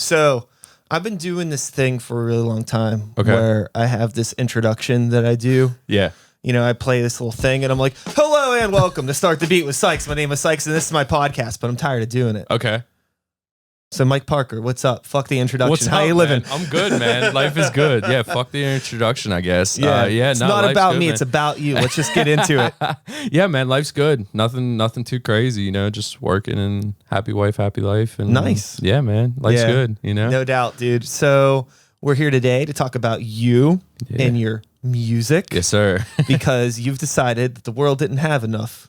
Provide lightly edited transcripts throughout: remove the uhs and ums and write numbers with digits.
So I've been doing this thing for a really long time where I have this introduction that I do. Yeah. You know, I play this little thing and I'm like, hello and welcome to Start the Beat with Sykes. My name is Sykes and this is my podcast, but I'm tired of doing it. Okay. So Mike Parker, what's up? Fuck the introduction. What's How up, you living? Man? I'm good, man. Life is good. Yeah, fuck the introduction, I guess. It's not about me. Man. It's about you. Let's just get into it. Yeah, man. Life's good. Nothing too crazy. You know, just working and happy wife, happy life. And nice. Yeah, man. Life's good. You know, no doubt, dude. So we're here today to talk about you and your music. Yes, sir. Because you've decided that the world didn't have enough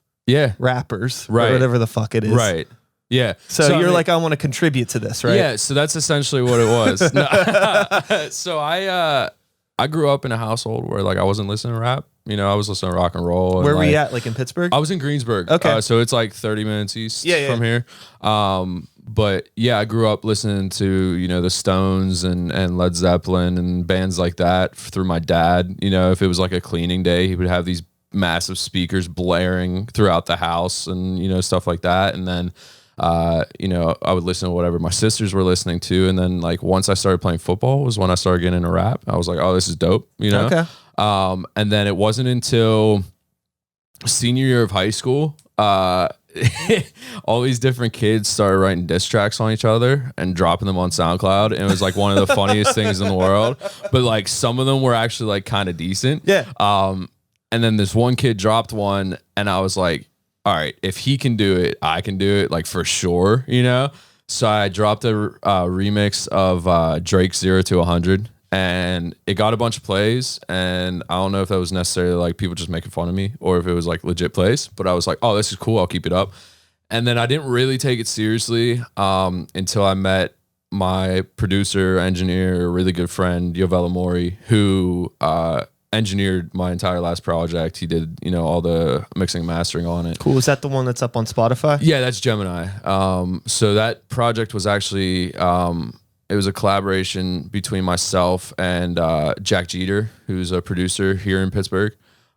rappers, or whatever the fuck it is. Right. Yeah. So you're like, I want to contribute to this, right? Yeah. So that's essentially what it was. So I grew up in a household where like I wasn't listening to rap. You know, I was listening to rock and roll. Where were you at? Like in Pittsburgh? I was in Greensburg. Okay. So it's like 30 minutes east from here. But yeah, I grew up listening to, you know, the Stones and Led Zeppelin and bands like that through my dad. You know, if it was like a cleaning day, he would have these massive speakers blaring throughout the house and, you know, stuff like that. And then, you know, I would listen to whatever my sisters were listening to. And then like once I started playing football was when I started getting into rap. I was like, oh, this is dope, you know? Okay. And then it wasn't until senior year of high school, all these different kids started writing diss tracks on each other and dropping them on SoundCloud. And it was like one of the funniest things in the world. But like some of them were actually like kind of decent. Yeah. And then this one kid dropped one and I was like, all right, if he can do it, I can do it, like for sure, you know? So I dropped a remix of Drake's 0 to 100 and it got a bunch of plays. And I don't know if that was necessarily like people just making fun of me or if it was like legit plays, but I was like, oh, this is cool. I'll keep it up. And then I didn't really take it seriously until I met my producer, engineer, really good friend, Yovella Mori, who engineered my entire last project. He did, you know, all the mixing and mastering on it. Cool. Is that the one that's up on Spotify? Yeah, that's Gemini. So that project was actually, it was a collaboration between myself and Jack Jeter, who's a producer here in Pittsburgh.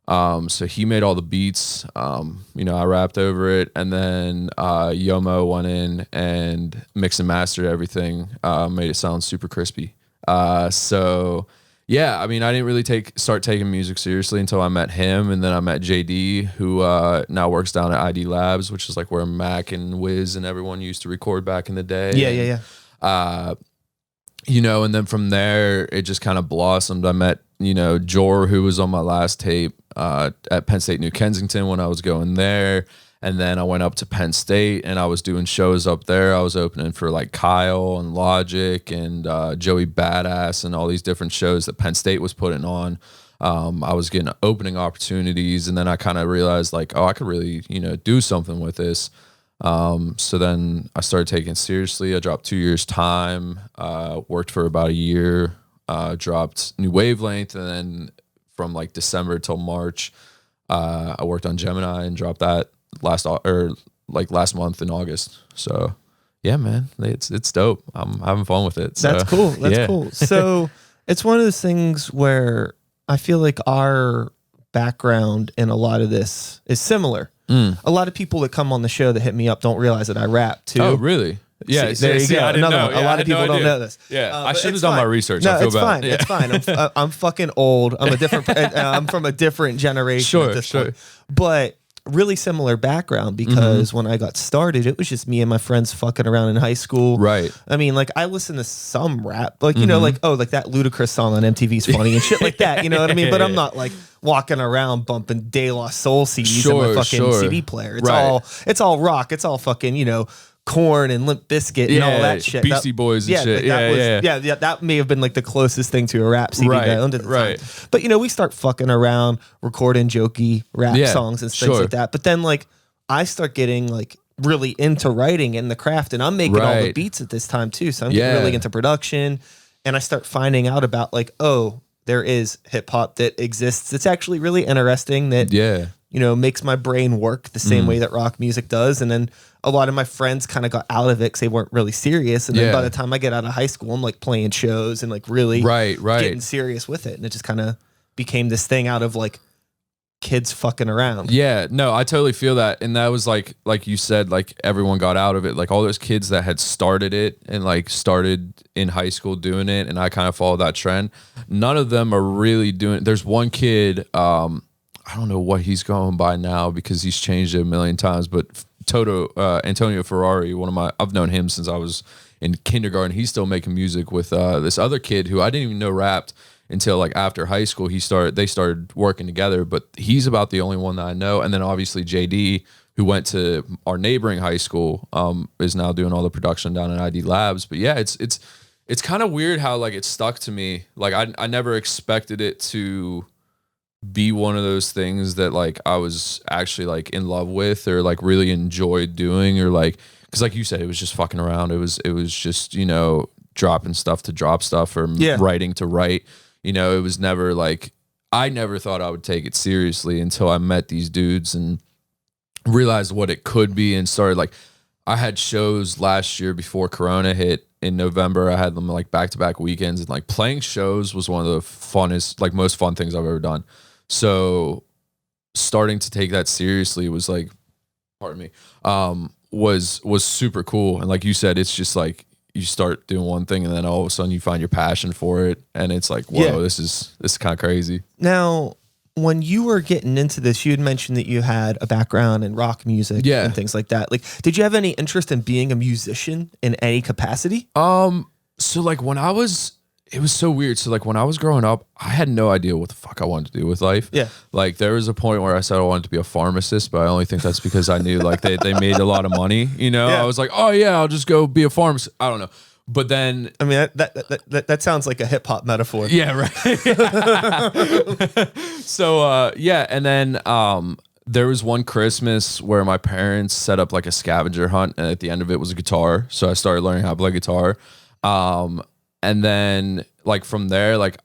So he made all the beats, you know, I rapped over it, and then Yomo went in and mixed and mastered everything, made it sound super crispy. So yeah, I mean, I didn't really start taking music seriously until I met him, and then I met JD, who now works down at ID Labs, which is like where Mac and Wiz and everyone used to record back in the day. Yeah. You know, and then from there, it just kind of blossomed. I met, you know, Jor, who was on my last tape at Penn State New Kensington when I was going there. And then I went up to Penn State and I was doing shows up there. I was opening for like Kyle and Logic and Joey Badass and all these different shows that Penn State was putting on. I was getting opening opportunities, and then I kind of realized like, oh, I could really, you know, do something with this. So then I started taking it seriously. I dropped 2 years time, worked for about a year, dropped New Wavelength, and then from like December till March, I worked on Gemini and dropped that last month in August. So yeah, man, it's dope. I'm having fun with it. So, that's cool. That's cool. So it's one of those things where I feel like our background in a lot of this is similar. A lot of people that come on the show that hit me up don't realize that I rap too. Oh, really? Yeah, there you go. Another one. Yeah, a lot of people don't know this. Yeah, I should have done my research. No, I feel it's bad. fine. Yeah. It's fine. I'm fucking old. I'm a different. I'm from a different generation. At this point. But really similar background because when I got started, it was just me and my friends fucking around in high school. Right. I mean, like I listened to some rap, like you know, like like that Ludacris song on MTV's funny and shit like that. You know what I mean? But I'm not like walking around bumping De La Soul CDs in my fucking CD player. It's all rock. It's all fucking, you know, Corn and Limp Bizkit and all that shit. Beastie Boys and shit. Yeah, that may have been like the closest thing to a rap CD that I owned at the time. But you know, we start fucking around, recording jokey rap songs and things like that. But then like I start getting like really into writing and the craft, and I'm making all the beats at this time too. So I'm getting really into production, and I start finding out about like, oh, there is hip hop that exists. It's actually really interesting that you know, makes my brain work the same way that rock music does. And then a lot of my friends kind of got out of it because they weren't really serious. And then by the time I get out of high school, I'm like playing shows and like really getting serious with it. And it just kind of became this thing out of like kids fucking around. Yeah, no, I totally feel that. And that was like you said, like everyone got out of it. Like all those kids that had started it and like started in high school doing it, and I kind of followed that trend. None of them are really doing it. There's one kid, I don't know what he's going by now because he's changed it a million times, but Antonio Ferrari, I've known him since I was in kindergarten. He's still making music with this other kid who I didn't even know rapped until like after high school. They started working together, but he's about the only one that I know. And then obviously JD, who went to our neighboring high school, is now doing all the production down at ID Labs. But yeah, it's kind of weird how like it stuck to me. Like I never expected it to be one of those things that like I was actually like in love with or like really enjoyed doing, or like, because like you said, it was just fucking around. It was just, you know, dropping stuff to drop stuff, or writing to write. You know, it was never like, I never thought I would take it seriously until I met these dudes and realized what it could be, and started like, I had shows last year before Corona hit in November. I had them like back-to-back weekends, and like playing shows was one of the funnest, like most fun things I've ever done. So starting to take that seriously was like, pardon me, was super cool. And like you said, it's just like, you start doing one thing and then all of a sudden you find your passion for it, and it's like, whoa, this is kind of crazy. Now, when you were getting into this, you had mentioned that you had a background in rock music and things like that. Like, did you have any interest in being a musician in any capacity? So like it was so weird. So like when I was growing up, I had no idea what the fuck I wanted to do with life. Yeah. Like there was a point where I said I wanted to be a pharmacist, but I only think that's because I knew like they made a lot of money, you know? I was like, oh yeah, I'll just go be a pharmacist. I don't know. But then, I mean, that sounds like a hip hop metaphor. Yeah, right. So, and then there was one Christmas where my parents set up like a scavenger hunt, and at the end of it was a guitar. So I started learning how to play guitar. And then like from there, like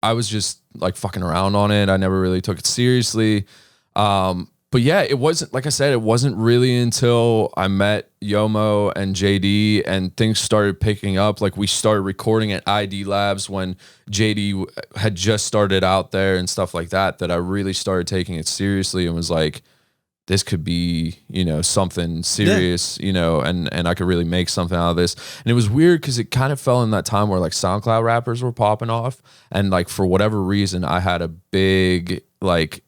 I was just like fucking around on it. I never really took it seriously. But yeah, it wasn't, like I said, it wasn't really until I met Yomo and JD and things started picking up. Like we started recording at ID Labs when JD had just started out there and stuff like that, that I really started taking it seriously and was like, this could be, you know, something serious, you know, and I could really make something out of this. And it was weird because it kind of fell in that time where like SoundCloud rappers were popping off. And like, for whatever reason, I had a big like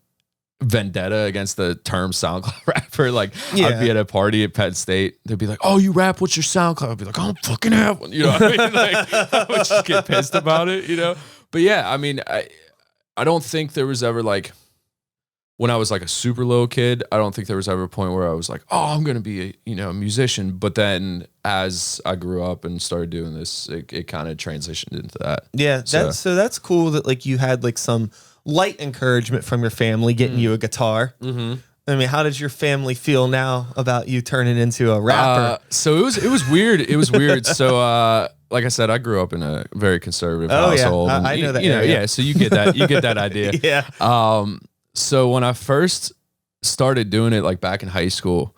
vendetta against the term SoundCloud rapper. Like I'd be at a party at Penn State. They'd be like, oh, you rap? What's your SoundCloud? I'd be like, I don't fucking have one. You know what I mean? Like I would just get pissed about it, you know? But yeah, I mean, I don't think there was ever like, when I was like a super little kid, I don't think there was ever a point where I was like, oh, I'm going to be a musician. But then as I grew up and started doing this, it kind of transitioned into that. Yeah. So that's cool that like you had like some light encouragement from your family getting you a guitar. Mm-hmm. I mean, how does your family feel now about you turning into a rapper? So it was weird. It was weird. So, like I said, I grew up in a very conservative household. Yeah. I know that. Yeah. So you get that idea. Yeah. So when I first started doing it, like back in high school,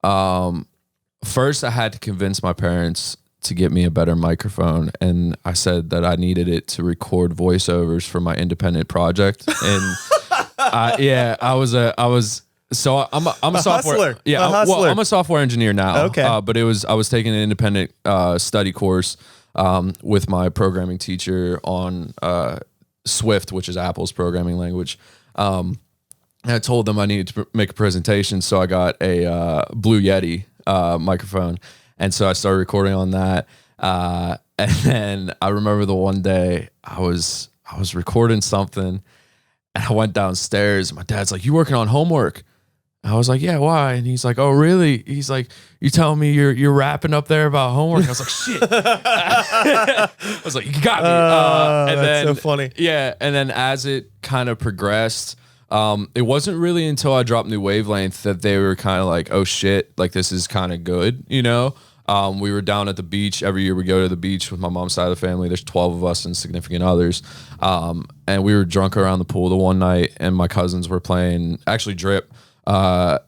first I had to convince my parents to get me a better microphone, and I said that I needed it to record voiceovers for my independent project. And I was so I'm a software hustler. Yeah, well, I'm a software engineer now. Okay, but I was taking an independent study course with my programming teacher on Swift, which is Apple's programming language. And I told them I needed to make a presentation, so I got a Blue Yeti microphone, and so I started recording on that. And then I remember the one day I was recording something, and I went downstairs. And my dad's like, "You working on homework?" And I was like, "Yeah, why?" And he's like, "Oh, really?" He's like, "You telling me you're rapping up there about homework?" And I was like, "Shit." I was like, "You got me." And that's then, so funny. Yeah, and then as it kind of progressed, it wasn't really until I dropped New Wavelength that they were kind of like, "Oh shit, like this is kind of good," you know? We were down at the beach. Every year we go to the beach with my mom's side of the family. There's 12 of us and significant others. And we were drunk around the pool the one night, and my cousins were playing, actually Drip. And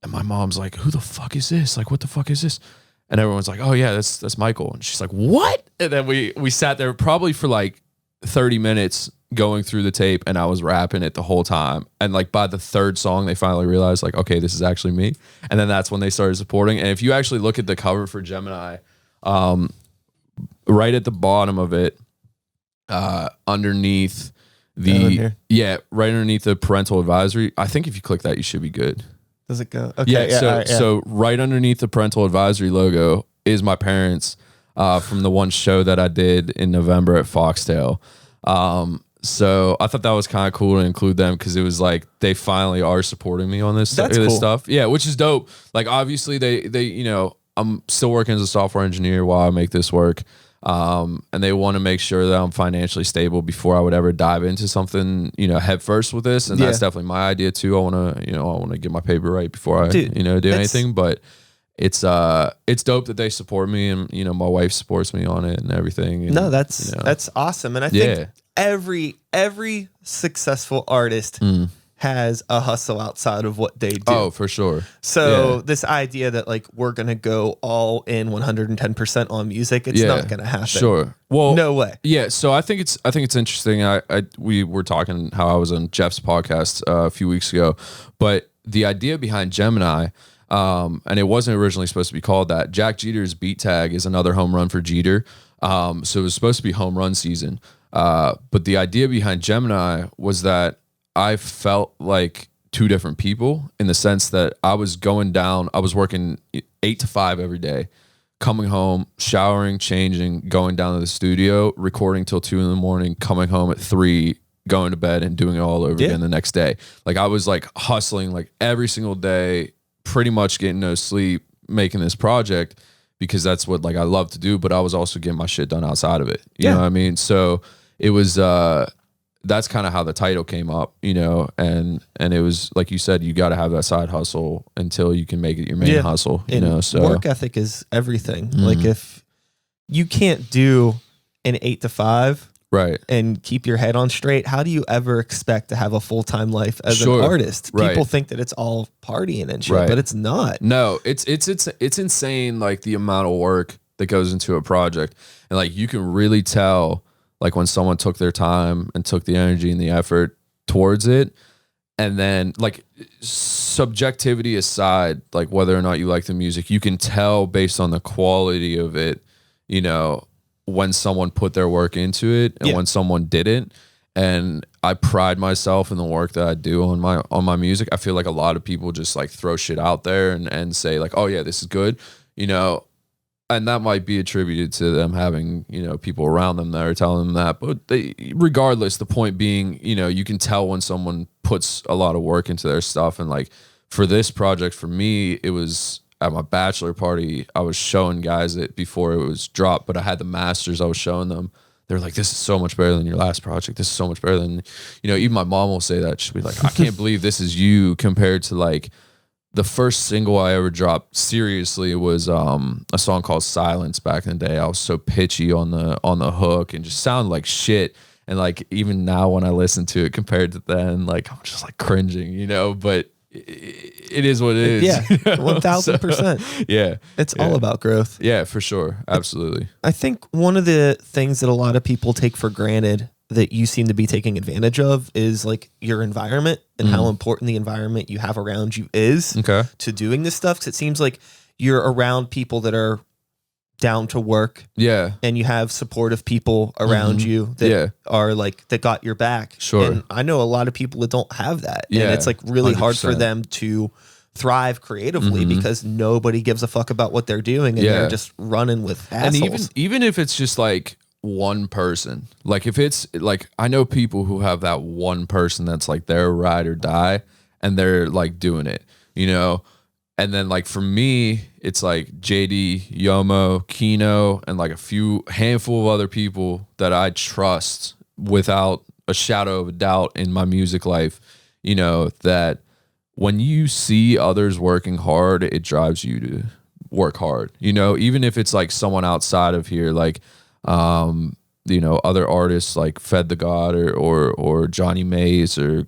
my mom's like, "Who the fuck is this? Like, what the fuck is this?" And everyone's like, "Oh yeah, that's Michael." And she's like, "What?" And then we sat there probably for like 30 minutes going through the tape and I was rapping it the whole time. And like by the third song, they finally realized like, okay, this is actually me. And then that's when they started supporting. And if you actually look at the cover for Gemini, right at the bottom of it, underneath right underneath the parental advisory, I think if you click that, you should be good. Does it go? Okay. Yeah. So right underneath the parental advisory logo is my parents from the one show that I did in November at Foxtail. So I thought that was kind of cool to include them because it was like they finally are supporting me on this stuff. Yeah, which is dope. Like obviously they you know, I'm still working as a software engineer while I make this work. And they want to make sure that I'm financially stable before I would ever dive into something, you know, head first with this. And that's definitely my idea too. I want to get my paper right before I, do anything, but it's dope that they support me and, you know, my wife supports me on it and everything. And, no, that's awesome. And I think every successful artist has a hustle outside of what they do. Oh, for sure. So this idea that like we're going to go all in 110% on music, it's not going to happen. Sure. Well, no way. Yeah. So I think it's interesting. We were talking how I was on Jeff's podcast a few weeks ago, but the idea behind Gemini, and it wasn't originally supposed to be called that. Jack Jeter's beat tag is another home run for Jeter. So it was supposed to be home run season. But the idea behind Gemini was that I felt like two different people in the sense that I was working 8 to 5 every day, coming home, showering, changing, going down to the studio, recording till 2 a.m, coming home at 3, going to bed and doing it all over again the next day. Like I was like hustling like every single day, pretty much getting no sleep, making this project because that's what like I love to do, but I was also getting my shit done outside of it. You know what I mean? So it was that's kind of how the title came up, you know, and it was like you said, you got to have that side hustle until you can make it your main hustle, you know. So work ethic is everything. Like if you can't do an 8 to 5 right and keep your head on straight, how do you ever expect to have a full-time life as an artist? People think that it's all partying and shit, but it's not. No, it's insane, like the amount of work that goes into a project. And like you can really tell like when someone took their time and took the energy and the effort towards it. And then like subjectivity aside, like whether or not you like the music, you can tell based on the quality of it, you know, when someone put their work into it and when someone didn't. And I pride myself in the work that I do on my music. I feel like a lot of people just like throw shit out there and say like, oh yeah, this is good, you know. And that might be attributed to them having, you know, people around them that are telling them that. But regardless, the point being, you know, you can tell when someone puts a lot of work into their stuff. And like for this project, for me, it was at my bachelor party. I was showing guys it before it was dropped, but I had the masters. I was showing them. They're like, this is so much better than your last project. This is so much better than, you know, even my mom will say that. She'll be like, I can't believe this is you compared to like, the first single I ever dropped seriously was a song called Silence back in the day. I was so pitchy on the hook and just sounded like shit. And like even now when I listen to it compared to then, like I'm just like cringing, you know, but it is what it is. Yeah, 1000%. So, yeah. It's all about growth. Yeah, for sure. Absolutely. I think one of the things that a lot of people take for granted that you seem to be taking advantage of is like your environment and how important the environment you have around you is to doing this stuff. Cause it seems like you're around people that are down to work. Yeah. And you have supportive people around you that are like, that got your back. Sure. And I know a lot of people that don't have that. And it's like really 100%. Hard for them to thrive creatively because nobody gives a fuck about what they're doing and they're just running with assholes. And even if it's just like one person, like if it's like, I know people who have that one person that's like their ride or die and they're like doing it, you know. And then like for me, it's like JD, Yomo, Kino, and like a handful of other people that I trust without a shadow of a doubt in my music life, you know, that when you see others working hard, it drives you to work hard, you know, even if it's like someone outside of here, like, other artists like Fed the God or Johnny Mays or,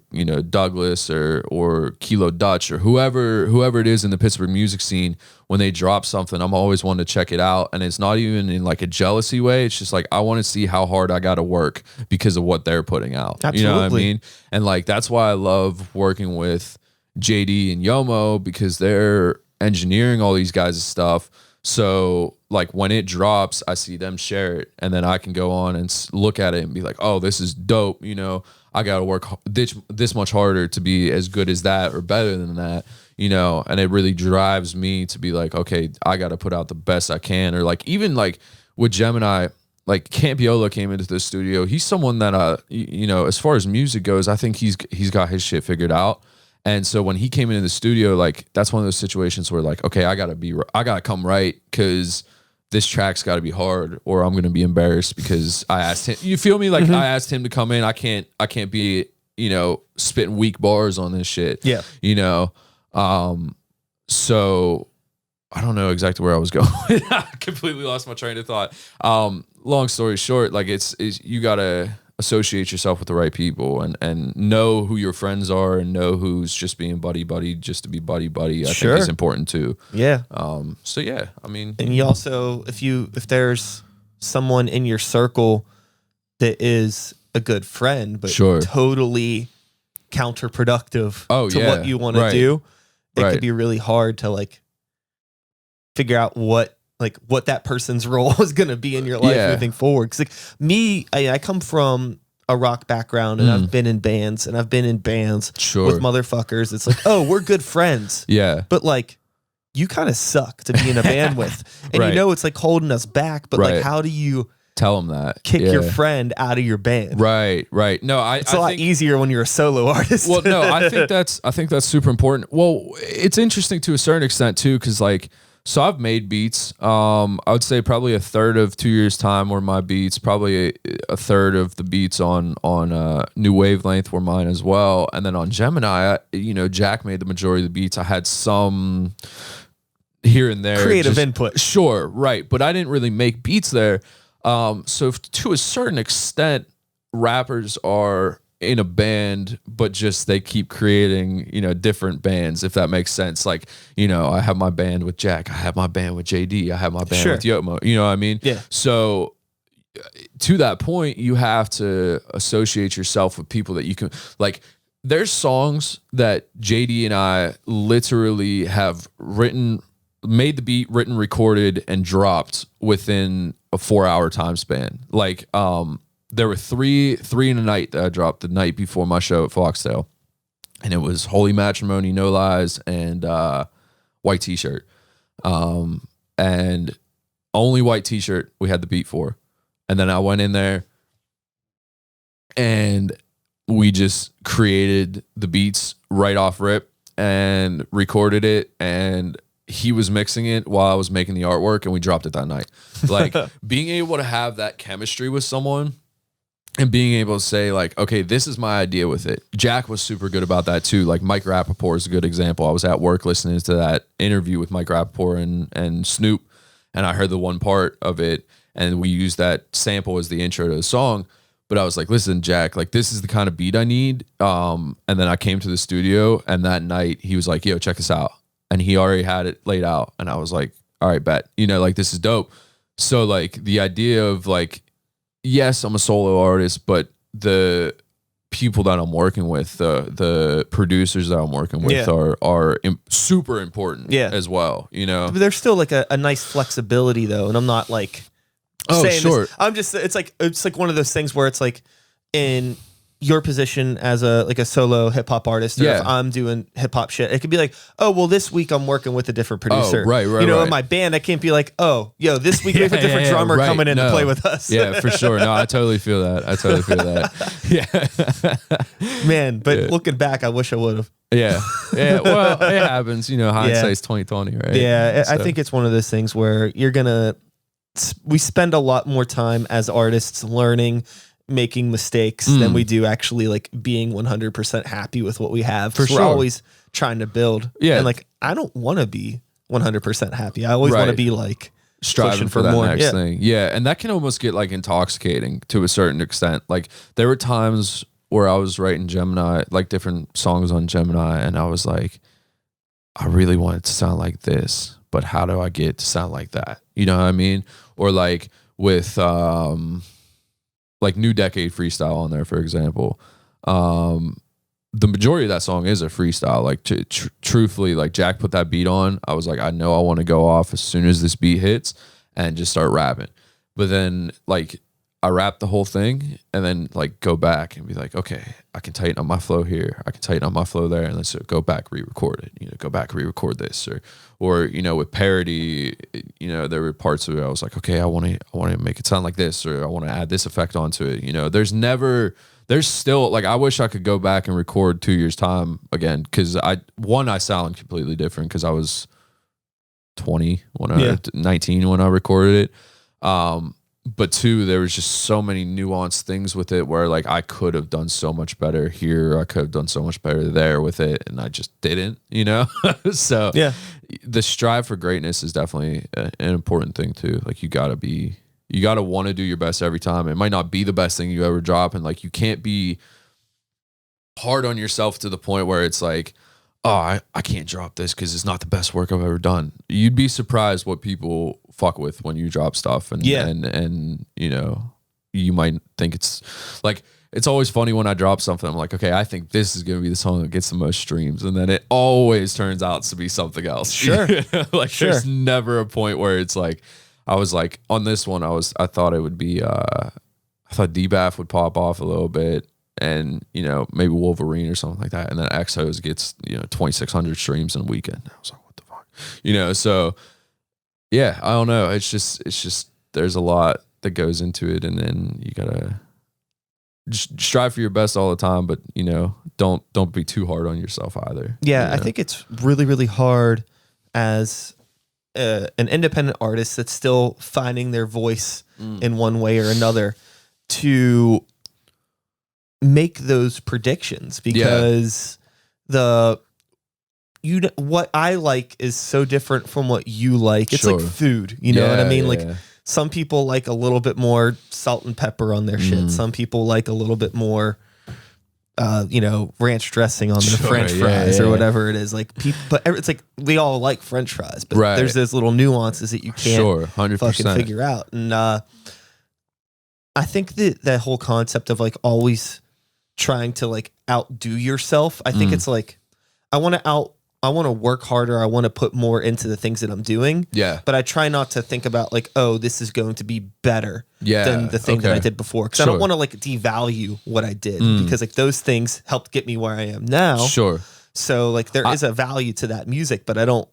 Douglas or Kilo Dutch or whoever it is in the Pittsburgh music scene, when they drop something, I'm always one to check it out. And it's not even in like a jealousy way. It's just like, I want to see how hard I got to work because of what they're putting out. Absolutely. You know what I mean? And like, that's why I love working with JD and Yomo, because they're engineering all these guys' stuff. So like when it drops, I see them share it, and then I can go on and look at it and be like, oh, this is dope. I got to work this much harder to be as good as that or better than that, and it really drives me to be like, okay, I got to put out the best I can. Or like, even like with Gemini, like Campiola came into the studio. He's someone that, as far as music goes, I think he's got his shit figured out. And so when he came into the studio, like that's one of those situations where like, okay, I gotta come right, because this track's got to be hard, or I'm gonna be embarrassed because I asked him. You feel me? Like I asked him to come in. I can't be spitting weak bars on this shit. Yeah. So I don't know exactly where I was going. I completely lost my train of thought. Long story short, like it's you gotta associate yourself with the right people and know who your friends are, and know who's just being buddy just to be buddy. I think is important too. Yeah. So yeah, I mean, and you also, if there's someone in your circle that is a good friend, but totally counterproductive to what you want to do, it could be really hard to like figure out what that person's role is going to be in your life moving forward. Cause like me, I come from a rock background, and I've been in bands with motherfuckers. It's like, oh, we're good friends. Yeah. But like, you kind of suck to be in a band with, and it's like holding us back, but like, how do you tell them that? Kick your friend out of your band. Right. No, it's a lot easier when you're a solo artist. Well, no, I think that's super important. Well, it's interesting to a certain extent too, because like, so I've made beats. I would say probably a third of 2 years' time were my beats. Probably a third of the beats on New Wavelength were mine as well. And then on Gemini, Jack made the majority of the beats. I had some here and there creative input. Sure, right, but I didn't really make beats there. So to a certain extent, rappers are in a band, but just they keep creating, different bands, if that makes sense. Like, I have my band with Jack, I have my band with JD, I have my band with Yomo, you know what I mean? Yeah. So to that point, you have to associate yourself with people that you can, like, there's songs that JD and I literally have made the beat, written, recorded, and dropped within a 4-hour time span. Like, there were three in a night that I dropped the night before my show at Foxtail. And it was Holy Matrimony, No Lies, and White T-Shirt. And only White T-Shirt we had the beat for. And then I went in there and we just created the beats right off rip and recorded it, and he was mixing it while I was making the artwork, and we dropped it that night. Like, being able to have that chemistry with someone and being able to say like, okay, this is my idea with it. Jack was super good about that too. Like Mike Rappaport is a good example. I was at work listening to that interview with Mike Rappaport and Snoop, and I heard the one part of it, and we used that sample as the intro to the song. But I was like, listen, Jack, like this is the kind of beat I need. And then I came to the studio, and that night he was like, yo, check this out. And he already had it laid out. And I was like, all right, bet, like this is dope. So like the idea of like, yes, I'm a solo artist, but the people that I'm working with, the producers that I'm working with are super important as well, But there's still like a nice flexibility though. And I'm not like saying this. I'm just, it's like one of those things where it's like in your position as a solo hip hop artist, or if I'm doing hip hop shit, it could be like, oh, well, this week I'm working with a different producer. Oh, right. In my band, I can't be like, oh, yo, this week we have a different drummer coming in to play with us. Yeah, for sure. No, I totally feel that. Yeah. Man, but looking back, I wish I would have. Yeah. Well, it happens. Hindsight's 20/20, right? Yeah, so. I think it's one of those things where we spend a lot more time as artists learning, making mistakes than we do actually like being 100% happy with what we have. For sure. We're always trying to build. Yeah. And like, I don't want to be 100% happy. I always want to be like striving for that more. Next thing. Yeah. And that can almost get like intoxicating to a certain extent. Like there were times where I was writing Gemini, like different songs on Gemini, and I was like, I really want it to sound like this, but how do I get it to sound like that? You know what I mean? Or like with like New Decade freestyle on there, for example. The majority of that song is a freestyle. Like truthfully, like Jack put that beat on. I was like, I know I want to go off as soon as this beat hits and just start rapping. But then like I rap the whole thing and then like go back and be like, okay, I can tighten up my flow here. I can tighten up my flow there. And let's go back, re-record it, you know, go back, re-record this or, you know, with parody, you know, there were parts of it. I was like, okay, I want to make it sound like this, or I want to add this effect onto it. You know, there's still like, I wish I could go back and record 2 years time again. Cause I sound completely different cause I was 20 19 when I recorded it. But two, there was just so many nuanced things with it where like I could have done so much better here. I could have done so much better there with it. And I just didn't, you know? So yeah, the strive for greatness is definitely an important thing too. Like you gotta want to do your best every time. It might not be the best thing you ever drop. And like, you can't be hard on yourself to the point where it's like, oh, I can't drop this because it's not the best work I've ever done. You'd be surprised what people fuck with when you drop stuff. And you know, you might think it's like, it's always funny when I drop something. I'm like, okay, I think this is going to be the song that gets the most streams. And then it always turns out to be something else. Sure. Like there's never a point where it's like, I was like, on this one, I thought it would be, I thought D-Bath would pop off a little bit. And, you know, maybe Wolverine or something like that. And then X-Hose gets, you know, 2,600 streams in a weekend. I was like, what the fuck? You know, so yeah, I don't know. It's just, there's a lot that goes into it. And then you gotta just strive for your best all the time. But, you know, don't be too hard on yourself either. Yeah, you know? I think it's really, really hard as an independent artist that's still finding their voice in one way or another to make those predictions, because what I like is so different from what you like. It's like food, you know what I mean? Like some people like a little bit more salt and pepper on their shit. Some people like a little bit more you know, ranch dressing on their French fries or whatever it is. Like people, but it's like we all like French fries, but there's those little nuances that you can't fucking figure out. And I think that whole concept of like always trying to like outdo yourself, I think it's like I want to work harder. I want to put more into the things that I'm doing. Yeah. But I try not to think about like, oh, this is going to be better than the thing that I did before. Because I don't want to like devalue what I did, because like those things helped get me where I am now. Sure. So like there is a value to that music, but I don't,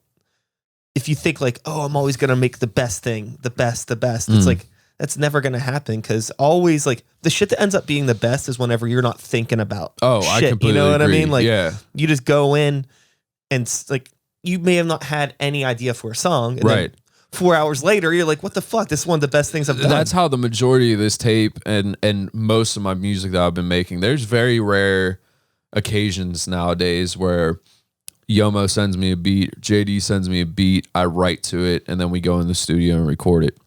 if you think like, oh, I'm always going to make the best thing, the best, it's like, that's never going to happen, because always like the shit that ends up being the best is whenever you're not thinking about shit. I completely you know what agree. I mean? Like you just go in and like you may have not had any idea for a song. And then 4 hours later, you're like, what the fuck? This is one of the best things I've done. That's how the majority of this tape and most of my music that I've been making, there's very rare occasions nowadays where Yomo sends me a beat, JD sends me a beat, I write to it, and then we go in the studio and record it.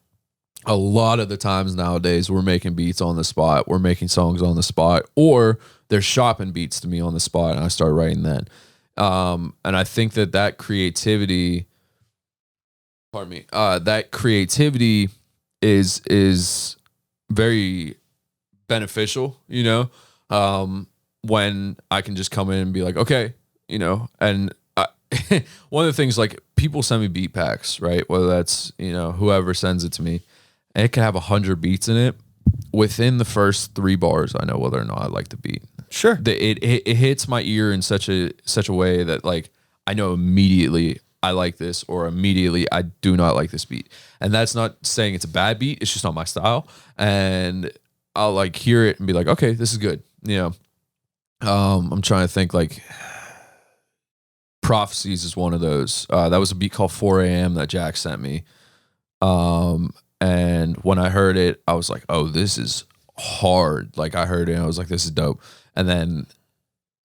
A lot of the times nowadays, we're making beats on the spot, we're making songs on the spot, or they're shopping beats to me on the spot, and I start writing then. And I think that creativity, that creativity is very beneficial, you know, when I can just come in and be like, okay, you know, and one of the things, like people send me beat packs, right? Whether that's, you know, whoever sends it to me, and it can have 100 beats in it. Within the first 3 bars, I know whether or not I like the beat. Sure. It hits my ear in such a way that like I know immediately I like this, or immediately I do not like this beat. And that's not saying it's a bad beat, it's just not my style. And I'll like hear it and be like, okay, this is good. You know, I'm trying to think, like Prophecies is one of those. That was a beat called 4 a.m. that Jack sent me. And when I heard it, I was like, oh, this is hard. Like I heard it and I was like, this is dope. And then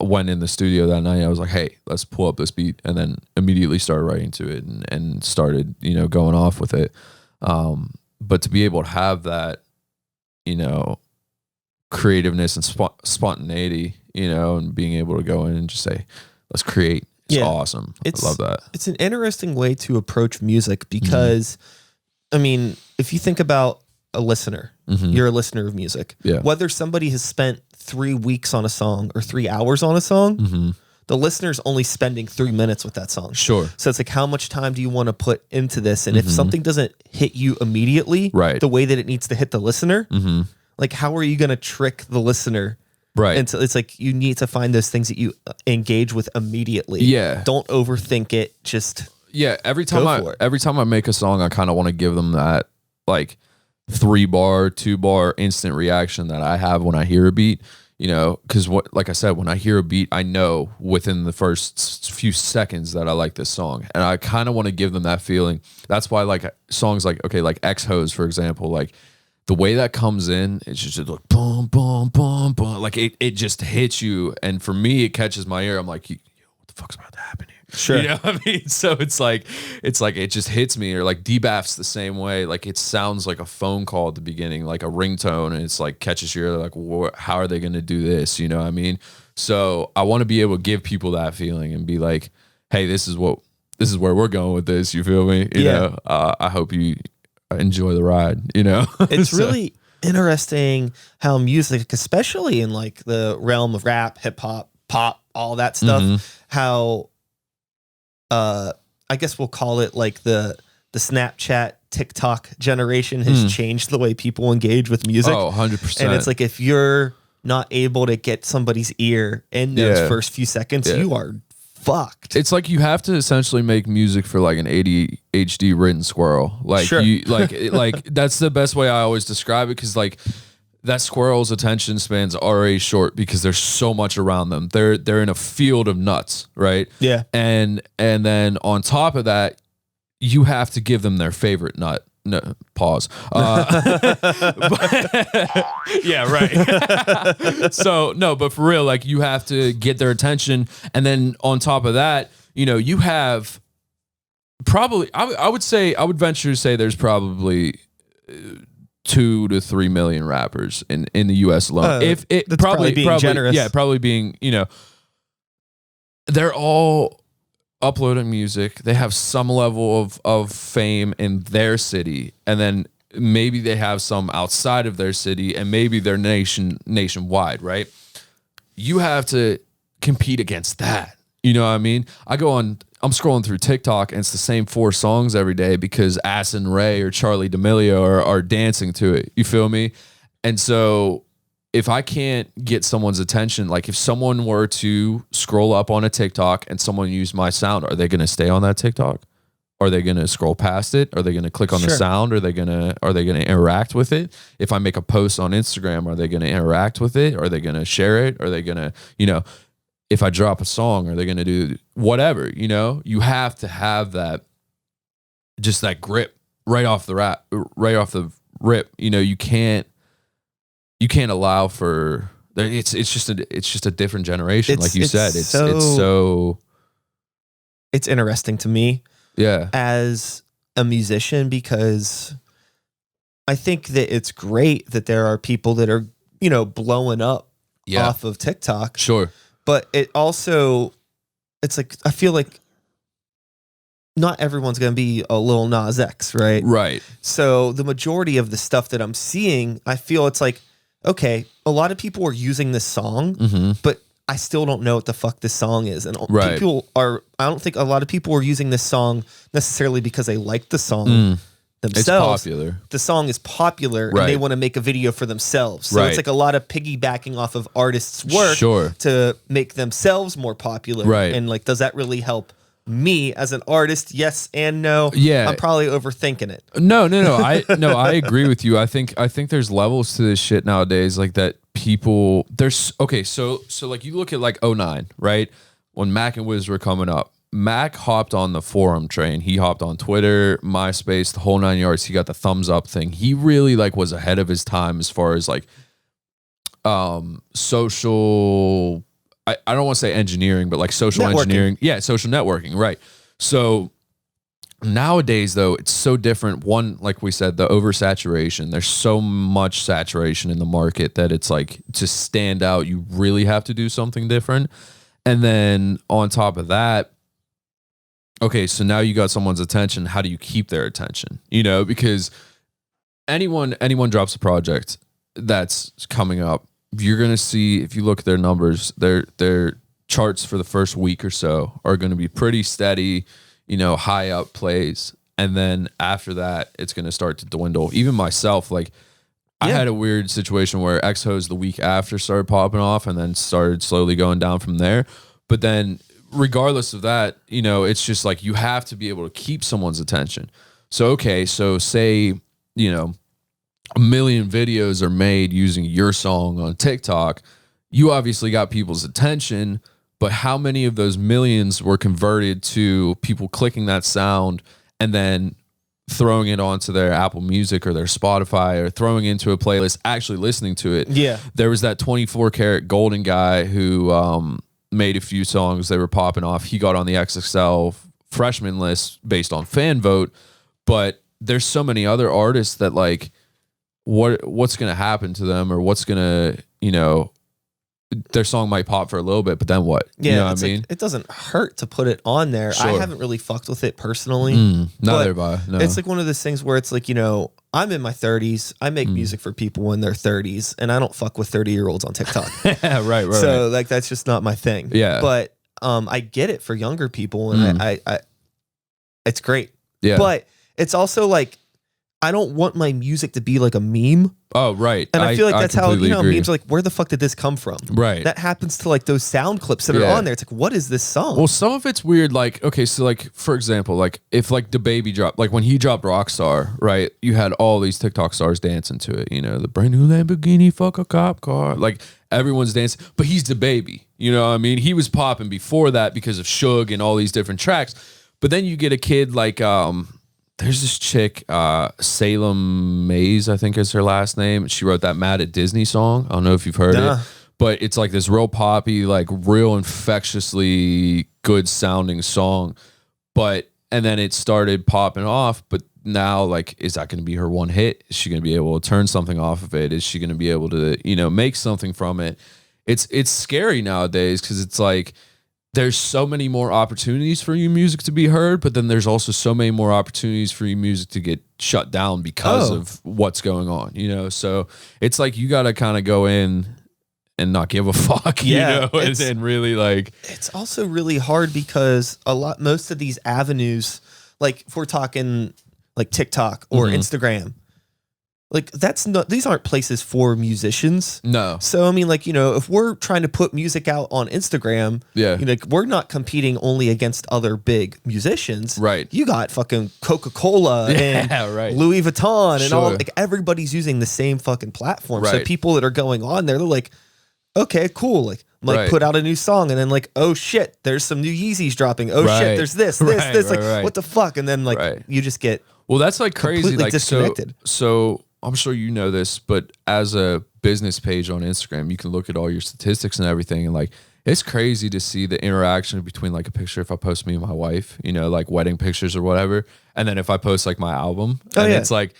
went in the studio that night, I was like, hey, let's pull up this beat, and then immediately started writing to it and started, you know, going off with it. But to be able to have that, you know, creativeness and spontaneity, you know, and being able to go in and just say, let's create. It's awesome. I love that. It's an interesting way to approach music because, I mean, if you think about a listener, you're a listener of music. Yeah. Whether somebody has spent 3 weeks on a song or 3 hours on a song, the listener's only spending 3 minutes with that song. Sure. So it's like, how much time do you want to put into this? And if something doesn't hit you immediately, the way that it needs to hit the listener, like, how are you going to trick the listener? Right. And so it's like, you need to find those things that you engage with immediately. Yeah. Don't overthink it. Just every time I make a song, I kind of want to give them that like 3-bar, 2-bar instant reaction that I have when I hear a beat, you know, because like I said, when I hear a beat, I know within the first few seconds that I like this song, and I kind of want to give them that feeling. That's why like songs like X-Hose, for example, like the way that comes in, it's just like boom, boom, boom, boom, like it just hits you, and for me, it catches my ear. I'm like, what the fuck's about to happen here? Sure. You know what I mean? So it's like it just hits me. Or like D-Bath's the same way. Like it sounds like a phone call at the beginning, like a ringtone, and it's like catches your ear. Like, how are they going to do this? You know what I mean? So I want to be able to give people that feeling and be like, hey, this is where we're going with this. You feel me? You know, I hope you enjoy the ride. You know, it's really interesting how music, especially in like the realm of rap, hip hop, pop, all that stuff, how I guess we'll call it like the Snapchat, TikTok generation has changed the way people engage with music. Oh, 100%. And it's like, if you're not able to get somebody's ear in those first few seconds, you are fucked. It's like you have to essentially make music for like an ADHD ridden squirrel. Like you like that's the best way I always describe it, because like that squirrel's attention span's already short because there's so much around them. They're in a field of nuts, right? Yeah. And then on top of that, you have to give them their favorite nut. No, pause. Yeah, right. So no, but for real, like you have to get their attention, and then on top of that, you know, you have probably I would venture to say there's probably 2 to 3 million rappers in the US alone. If it that's probably being generous. Yeah, probably being, you know, they're all uploading music. They have some level of fame in their city, and then maybe they have some outside of their city, and maybe they're nationwide, right? You have to compete against that. You know what I mean? I'm scrolling through TikTok, and it's the same 4 songs every day because Asin Ray or Charlie D'Amelio are dancing to it. You feel me? And so if I can't get someone's attention, like if someone were to scroll up on a TikTok and someone used my sound, are they going to stay on that TikTok? Are they going to scroll past it? Are they going to click on the sound? Are they going to interact with it? If I make a post on Instagram, are they going to interact with it? Are they going to share it? Are they going to, you know, if I drop a song, are they going to do whatever? You know, you have to have that, just that grip right off the rip. You know, you can't allow for it's just a different generation. Like you said, it's interesting to me. Yeah. As a musician, because I think that it's great that there are people that are, you know, blowing up off of TikTok. Sure. But it also, it's like, I feel like not everyone's going to be a Lil Nas X, right? Right. So the majority of the stuff that I'm seeing, I feel it's like, okay, a lot of people are using this song, but I still don't know what the fuck this song is. And I don't think a lot of people are using this song necessarily because they like the song themselves. It's popular. The song is popular, and they want to make a video for themselves. So it's like a lot of piggybacking off of artists' work to make themselves more popular. Right. And like, does that really help me as an artist? Yes and no. Yeah. I'm probably overthinking it. No. I agree with you. I think there's levels to this shit nowadays, like that people so like you look at like 09, right? When Mac and Wiz were coming up, Mac hopped on the forum train. He hopped on Twitter, MySpace, the whole 9 yards. He got the thumbs up thing. He really like was ahead of his time as far as like social, I don't want to say engineering, but like social engineering. Yeah, social networking, right. So Nowadays, though, it's so different. One, like we said, the oversaturation. There's so much saturation in the market that it's like, to stand out, you really have to do something different. And then on top of that, okay, so now you got someone's attention. How do you keep their attention? You know, because anyone drops a project that's coming up, you're gonna see, if you look at their numbers, their charts for the first week or so are going to be pretty steady, you know, high up plays. And then after that, it's going to start to dwindle. Even myself, like, I had a weird situation where X-Hose the week after started popping off and then started slowly going down from there. But then regardless of that, you know, it's just like, you have to be able to keep someone's attention. So, okay, so say, you know, 1 million videos are made using your song on TikTok. You obviously got people's attention, but how many of those millions were converted to people clicking that sound and then throwing it onto their Apple Music or their Spotify or throwing into a playlist, actually listening to it? Yeah. There was that 24 karat golden guy who made a few songs. They were popping off. He got on the XXL freshman list based on fan vote. But there's so many other artists that, like, what's going to happen to them, or what's going to, you know, their song might pop for a little bit, but then what? Yeah, you know what I mean? Like, it doesn't hurt to put it on there. Sure. I haven't really fucked with it personally. Neither have I. No. It's like one of those things where it's like, you know, I'm in my 30s. I make music for people in their 30s, and I don't fuck with 30-year-olds on TikTok. Yeah, right. So like, that's just not my thing. Yeah. But I get it for younger people, and I it's great. Yeah. But it's also like, I don't want my music to be like a meme. Oh, right. And I feel like that's how, you know, agree. memes are like, where the fuck did this come from? Right. That happens to like those sound clips that are on there. It's like, what is this song? Well, some of it's weird. Like, okay, so like, for example, like if like the baby dropped, like when he dropped Rockstar, right? You had all these TikTok stars dancing to it. You know, the brand new Lamborghini, fuck a cop car. Like, everyone's dancing, but he's the baby. You know what I mean? He was popping before that because of Suge and all these different tracks. But then you get a kid like, there's this chick, Salem Mays, I think is her last name. She wrote that Mad at Disney song. I don't know if you've heard it, but it's like this real poppy, like real infectiously good sounding song. And then it started popping off, but now, like, is that going to be her one hit? Is she going to be able to turn something off of it? Is she going to be able to, you know, make something from it? It's scary nowadays, because it's like, there's so many more opportunities for your music to be heard, but then there's also so many more opportunities for your music to get shut down because of what's going on, you know? So it's like, you got to kind of go in and not give a fuck, you know, and really like... It's also really hard because most of these avenues, like if we're talking like TikTok or Instagram, like these aren't places for musicians. No. So, I mean, like, you know, if we're trying to put music out on Instagram, you know, we're not competing only against other big musicians. Right. You got fucking Coca-Cola and Louis Vuitton and all, like, everybody's using the same fucking platform. So people that are going on there, they're like, okay, cool. Like, put out a new song, and then like, oh shit, there's some new Yeezys dropping. Oh shit, there's this. Like, what the fuck? And then like, you just get that's like crazy. Like, disconnected. So I'm sure you know this, but as a business page on Instagram, you can look at all your statistics and everything, and like, it's crazy to see the interaction between like a picture, if I post me and my wife, you know, like wedding pictures or whatever, and then if I post like my album, it's like,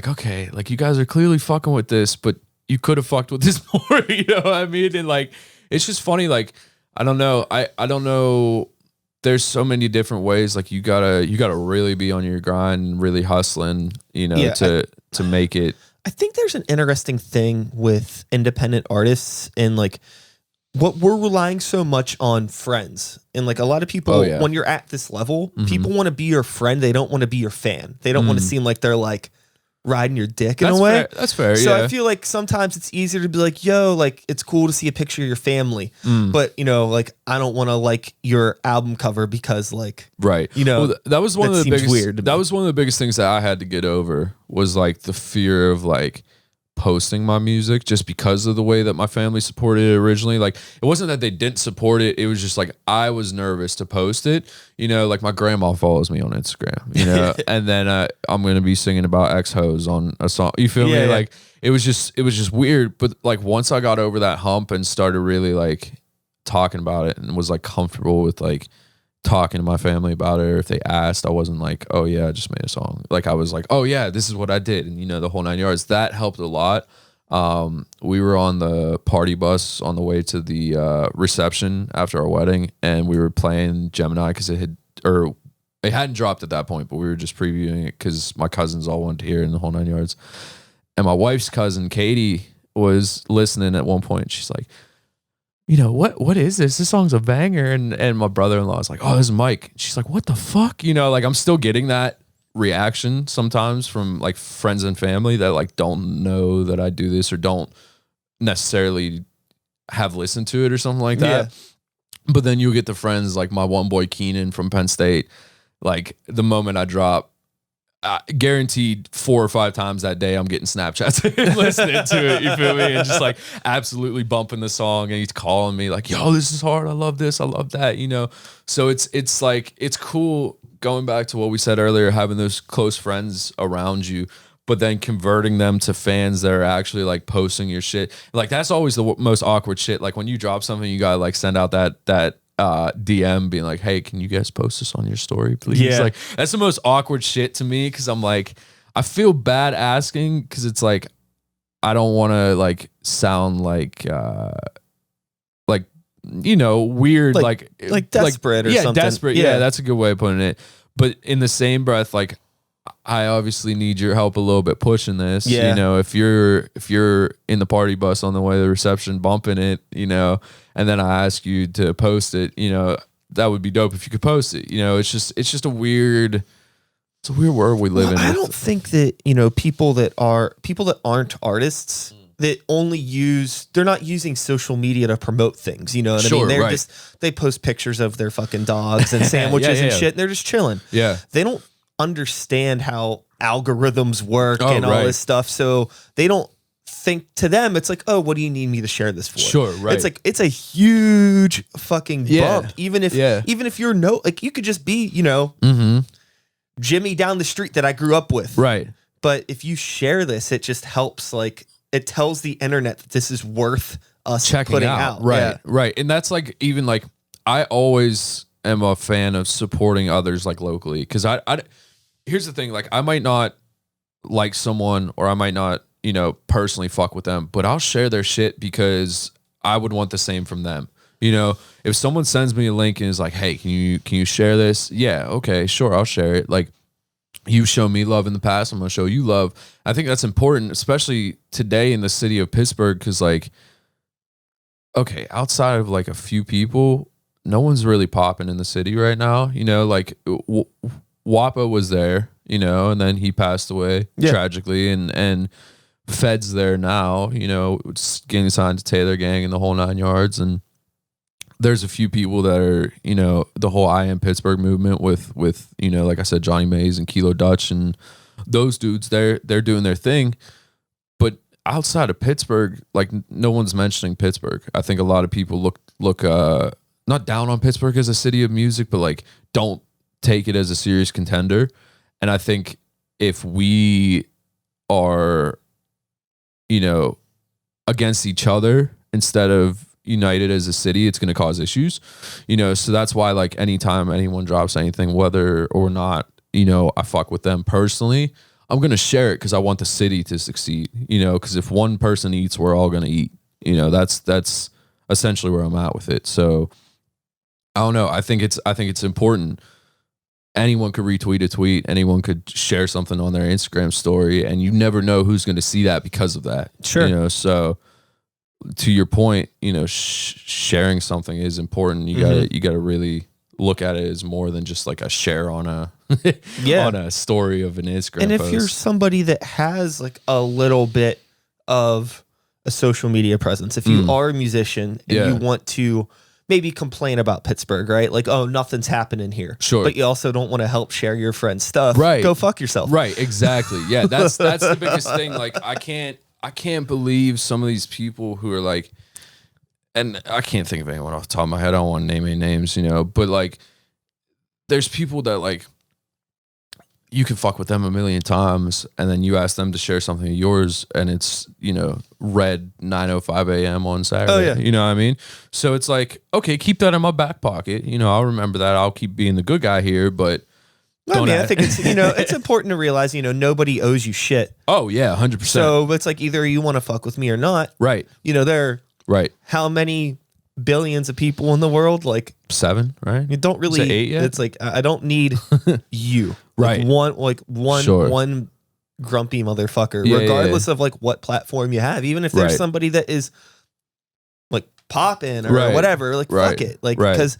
okay, like, you guys are clearly fucking with this, but you could have fucked with this more, you know what I mean? And like, it's just funny. Like, I don't know. I don't know. There's so many different ways. Like, you gotta really be on your grind and really hustling, you know, to make it. I think there's an interesting thing with independent artists, and like, what we're relying so much on friends. And like, a lot of people, when you're at this level, people want to be your friend. They don't want to be your fan. They don't want to seem like they're like riding your dick in a way. That's fair. So I feel like sometimes it's easier to be like, yo, like, it's cool to see a picture of your family, but you know, like, I don't want to like your album cover because like, you know, that was one of the biggest weird. That was one of the biggest things that I had to get over, was like the fear of like posting my music, just because of the way that my family supported it originally. Like, it wasn't that they didn't support it, it was just like, I was nervous to post it, you know. Like, my grandma follows me on Instagram, you know, and then I'm gonna be singing about X-Hose on a song, you feel me? Like, it was just weird. But like, once I got over that hump and started really like talking about it, and was like comfortable with like talking to my family about it, or if they asked, I wasn't like, oh yeah, I just made a song. Like I was like, oh yeah, this is what I did, and the whole 9 yards. That helped a lot. We were on the party bus on the way to the reception after our wedding, and we were playing Gemini because it hadn't dropped at that point, but we were just previewing it because my cousins all wanted to hear it in the whole 9 yards. And my wife's cousin Katie was listening at one point. She's like, what is this? This song's a banger. And my brother-in-law is like, oh, this is Mike. She's like, what the fuck? Like I'm still getting that reaction sometimes from like friends and family that like don't know that I do this or don't necessarily have listened to it or something like that. Yeah. But then you get the friends like my one boy Keenan from Penn State. Like the moment I drop, guaranteed 4 or 5 times that day I'm getting Snapchats listening to it, you feel me, and just like absolutely bumping the song, and he's calling me like, yo, this is hard, I love this, I love that, so it's like, it's cool going back to what we said earlier, having those close friends around you, but then converting them to fans that are actually like posting your shit. Like that's always the most awkward shit. Like when you drop something, you gotta like send out that DM being like, hey, can you guys post this on your story, please? Yeah. Like that's the most awkward shit to me, because I'm like, I feel bad asking, because it's like I don't want to like sound like weird, like desperate or something. Desperate. Yeah, that's a good way of putting it. But in the same breath, like I obviously need your help a little bit pushing this. Yeah. If you're in the party bus on the way to the reception bumping it, and then I ask you to post it, that would be dope if you could post it. It's just a weird world we live in. I don't think that, people that aren't artists that they're not using social media to promote things. You know what I mean? They're they post pictures of their fucking dogs and sandwiches and shit, and they're just chilling. Yeah. They don't understand how algorithms work and all this stuff. So they don't think, to them, it's like, oh, what do you need me to share this for? Sure, right. It's like, it's a huge fucking bump. Even if you're like, you could just be, Jimmy down the street that I grew up with. Right. But if you share this, it just helps, like, it tells the internet that this is worth us putting out. Right, yeah. Right. And that's like, even like, I always am a fan of supporting others like locally. Because here's the thing, like I might not like someone, or I might not, personally fuck with them, but I'll share their shit because I would want the same from them. If someone sends me a link and is like, hey, can you share this? Yeah, okay, sure, I'll share it. Like, you show me love in the past, I'm gonna show you love. I think that's important, especially today in the city of Pittsburgh, because like, okay, outside of like a few people, no one's really popping in the city right now. Like Wappa was there, and then he passed away tragically, and Fed's there now, getting signed to Taylor Gang and the whole 9 yards, and there's a few people that are, the whole I Am Pittsburgh movement with like I said, Johnny Mays and Kilo Dutch and those dudes, they're doing their thing. But outside of Pittsburgh, like no one's mentioning Pittsburgh. I think a lot of people look not down on Pittsburgh as a city of music, but like don't take it as a serious contender. And I think if we are, against each other instead of united as a city, it's going to cause issues, so that's why like anytime anyone drops anything, whether or not, I fuck with them personally, I'm going to share it because I want the city to succeed, because if one person eats, we're all going to eat, that's essentially where I'm at with it. So I don't know. I think it's important. Anyone could retweet a tweet. Anyone could share something on their Instagram story, and you never know who's going to see that because of that. Sure. So to your point, sharing something is important. You gotta really look at it as more than just like a share on a on a story of an Instagram and if post. you're somebody that has like a little bit of a social media presence, if you are a musician and you want to maybe complain about Pittsburgh, right? Like, oh, nothing's happening here. Sure. But you also don't want to help share your friend's stuff. Right. Go fuck yourself. Right. Exactly. Yeah. That's the biggest thing. Like, I can't believe some of these people who are like, and I can't think of anyone off the top of my head. I don't want to name any names, but like, there's people that like, you can fuck with them a million times, and then you ask them to share something of yours, and it's, you know, read 9:05 a.m. on Saturday. Oh, yeah. You know what I mean? So it's like, okay, keep that in my back pocket. You know, I'll remember that. I'll keep being the good guy here, but I mean, I think it's, you know, it's important to realize, you know, nobody owes you shit. Oh, yeah, 100%. So it's like either you want to fuck with me or not. Right. You know, there Right. how many billions of people in the world? Like 7, right? you don't really. Is it 8 yet? It's like I don't need you. Right. One grumpy motherfucker, Yeah, regardless of like what platform you have. Even if there's Right. somebody that is like popping or Right. whatever, like Right. fuck it, like Right. because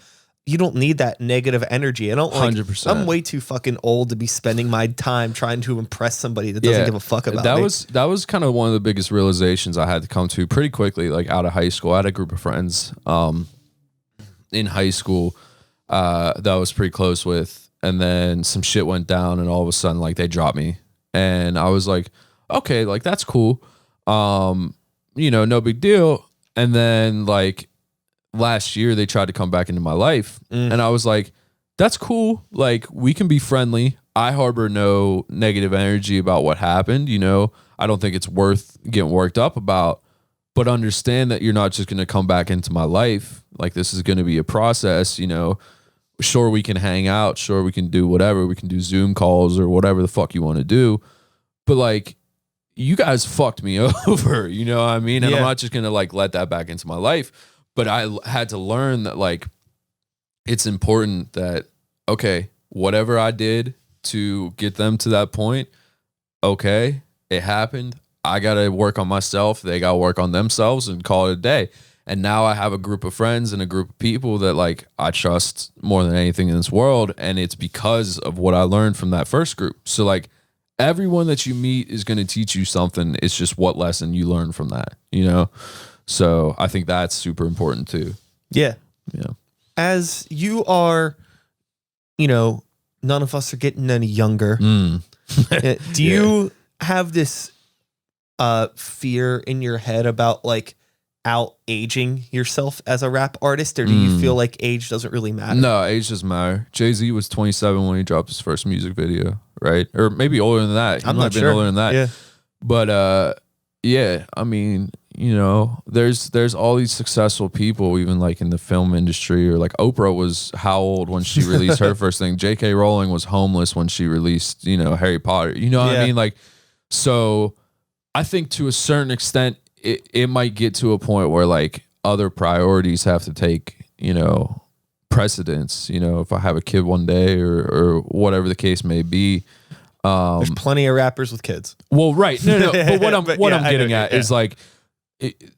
you don't need that negative energy. I don't like. 100%. I'm way too fucking old to be spending my time trying to impress somebody that doesn't give a fuck about that me. That was kind of one of the biggest realizations I had to come to pretty quickly, like out of high school. I had a group of friends in high school that I was pretty close with, and then some shit went down, and all of a sudden, like, they dropped me, and I was like, okay, like, that's cool, you know, no big deal. And then like last year they tried to come back into my life, and I was like, that's cool, like, we can be friendly. I harbor no negative energy about what happened, you know. I don't think it's worth getting worked up about, but understand that you're not just going to come back into my life. Like, this is going to be a process, you know. Sure, we can hang out. Sure, we can do whatever. We can do Zoom calls or whatever the fuck you want to do. But like, you guys fucked me over, you know what I mean? And I'm not just going to like let that back into my life. But I had to learn that like, it's important that, okay, whatever I did to get them to that point, okay, it happened. I got to work on myself. They got to work on themselves and call it a day. And now I have a group of friends and a group of people that like I trust more than anything in this world. And it's because of what I learned from that first group. So like, everyone that you meet is going to teach you something. It's just what lesson you learn from that, you know? So I think that's super important too. Yeah. Yeah. As you are, you know, none of us are getting any younger. Do you have this fear in your head about like out aging yourself as a rap artist, or do you feel like age doesn't really matter? No, age doesn't matter. Jay-Z was 27 when he dropped his first music video, right? Or maybe older than that. I'm not sure. Older than that. Yeah. But yeah, I mean, you know, there's all these successful people, even like in the film industry, or like Oprah was how old when she released her first thing? J.K. Rowling was homeless when she released, you know, Harry Potter. You know what I mean? Like, so I think to a certain extent, it might get to a point where like other priorities have to take, you know, precedence. You know, if I have a kid one day or whatever the case may be. There's plenty of rappers with kids. Well, right. No. But what I'm getting at is like,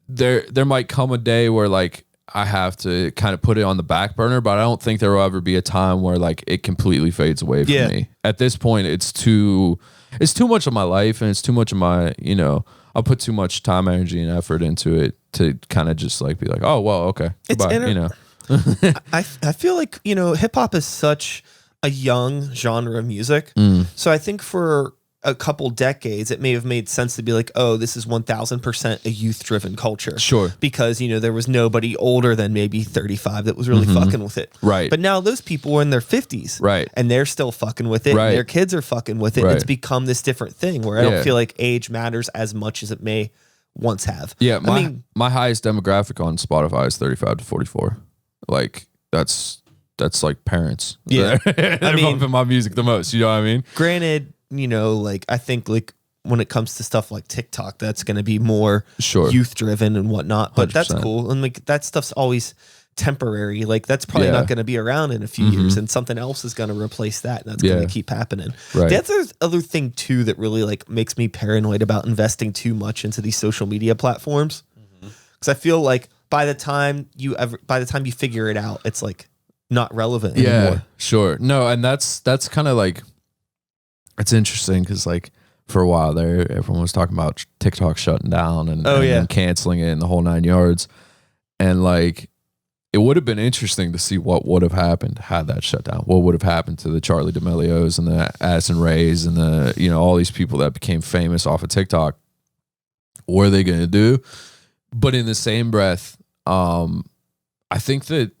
there might come a day where like I have to kind of put it on the back burner, but I don't think there will ever be a time where like it completely fades away from me. At this point, it's too much of my life, and it's too much of my, you know, I'll put too much time, energy, and effort into it to kind of just like be like, oh, well, okay, goodbye, you know. I feel like, you know, hip hop is such a young genre of music. So I think for a couple decades, it may have made sense to be like, oh, this is 1000% a youth driven culture. Sure. Because, you know, there was nobody older than maybe 35 that was really fucking with it. Right. But now those people are in their 50s. Right. And they're still fucking with it. Right. And their kids are fucking with it. Right. It's become this different thing where I don't feel like age matters as much as it may once have. Yeah. My highest demographic on Spotify is 35 to 44. Like that's like parents. Yeah. I mean, bumping my music the most. You know what I mean? Granted, you know, like I think like when it comes to stuff like TikTok, that's going to be more youth driven and whatnot, but 100%. That's cool. And like that stuff's always temporary. Like that's probably not going to be around in a few years, and something else is going to replace that. And that's going to keep happening. Right. The other thing too, that really like makes me paranoid about investing too much into these social media platforms. Cause I feel like by the time you figure it out, it's like not relevant anymore. Sure. No. And that's kind of like, it's interesting because like for a while there, everyone was talking about TikTok shutting down and canceling it and the whole 9 yards. And like, it would have been interesting to see what would have happened had that shut down. What would have happened to the Charli D'Amelio's and the Addison Rays and the, you know, all these people that became famous off of TikTok. What are they going to do? But in the same breath, I think that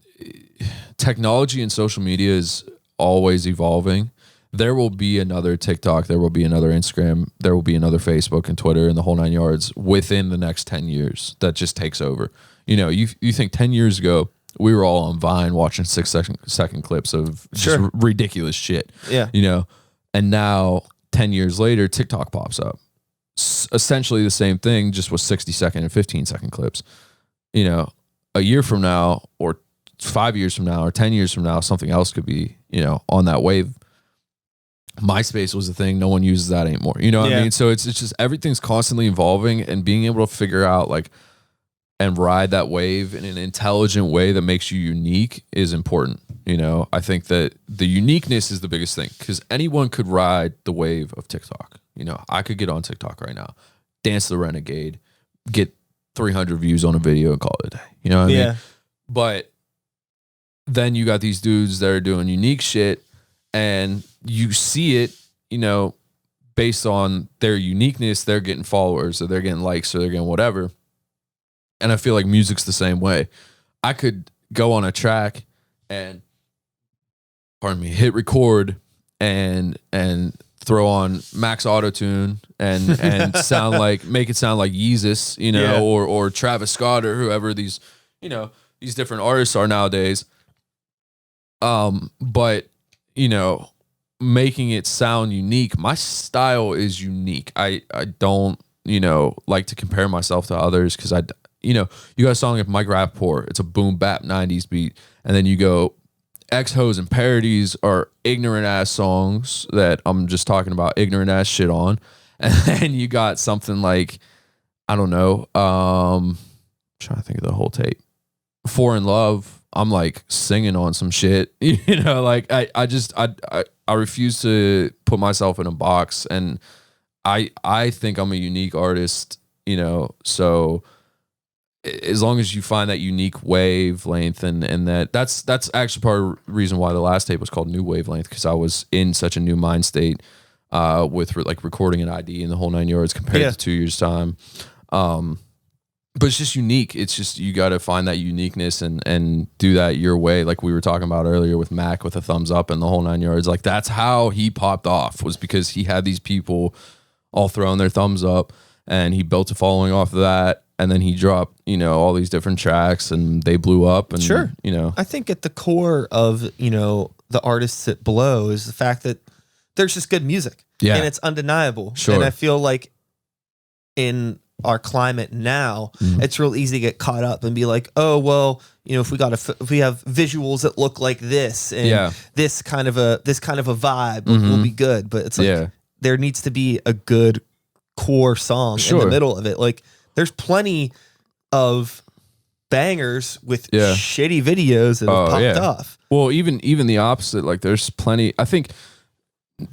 technology and social media is always evolving. there will be another TikTok, there will be another Instagram, there will be another Facebook and Twitter and the whole 9 yards within the next 10 years that just takes over. You know, you think 10 years ago, we were all on Vine watching 6-second clips of just ridiculous shit. Yeah. You know, and now 10 years later, TikTok pops up. Essentially the same thing, just with 60-second and 15-second clips. You know, a year from now, or 5 years from now, or 10 years from now, something else could be, you know, on that wave. MySpace was the thing. No one uses that anymore. You know what I mean? So it's just everything's constantly evolving, and being able to figure out like and ride that wave in an intelligent way that makes you unique is important. You know, I think that the uniqueness is the biggest thing, because anyone could ride the wave of TikTok. You know, I could get on TikTok right now, dance the renegade, get 300 views on a video and call it a day. You know what I mean? But then you got these dudes that are doing unique shit, and you see it, you know, based on their uniqueness, they're getting followers, or they're getting likes, or they're getting whatever. And I feel like music's the same way. I could go on a track and, pardon me, hit record and throw on Max Autotune and sound like, make it sound like Yeezus, you know, or Travis Scott, or whoever these, you know, these different artists are nowadays. But, you know, making it sound unique. My style is unique. I don't, you know, like to compare myself to others, because you know, you got a song like Mike Rappaport, it's a boom bap 90s beat, and then you go X-Hoes and Parodies are ignorant ass songs that I'm just talking about ignorant ass shit on. And then you got something like, I don't know, I'm trying to think of the whole tape. Foreign Love, I'm like singing on some shit. You know, like I refuse to put myself in a box, and I think I'm a unique artist, you know, so as long as you find that unique wavelength, and that's actually part of the reason why the last tape was called New Wavelength, because I was in such a new mind state with like recording an ID and the whole 9 yards compared to 2 years time. But it's just unique. It's just, you got to find that uniqueness and do that your way. Like we were talking about earlier with Mac with a thumbs up and the whole 9 yards. Like that's how he popped off, was because he had these people all throwing their thumbs up, and he built a following off of that. And then he dropped, you know, all these different tracks, and they blew up. And, you know, I think at the core of, you know, the artists that blow is the fact that there's just good music. Yeah. And it's undeniable. Sure. And I feel like in our climate now, it's real easy to get caught up and be like, oh, well, you know, if we have visuals that look like this, and this kind of a vibe will be good. But it's like, there needs to be a good core song in the middle of it. Like, there's plenty of bangers with shitty videos that have popped off. Well, even the opposite. Like, there's plenty. I think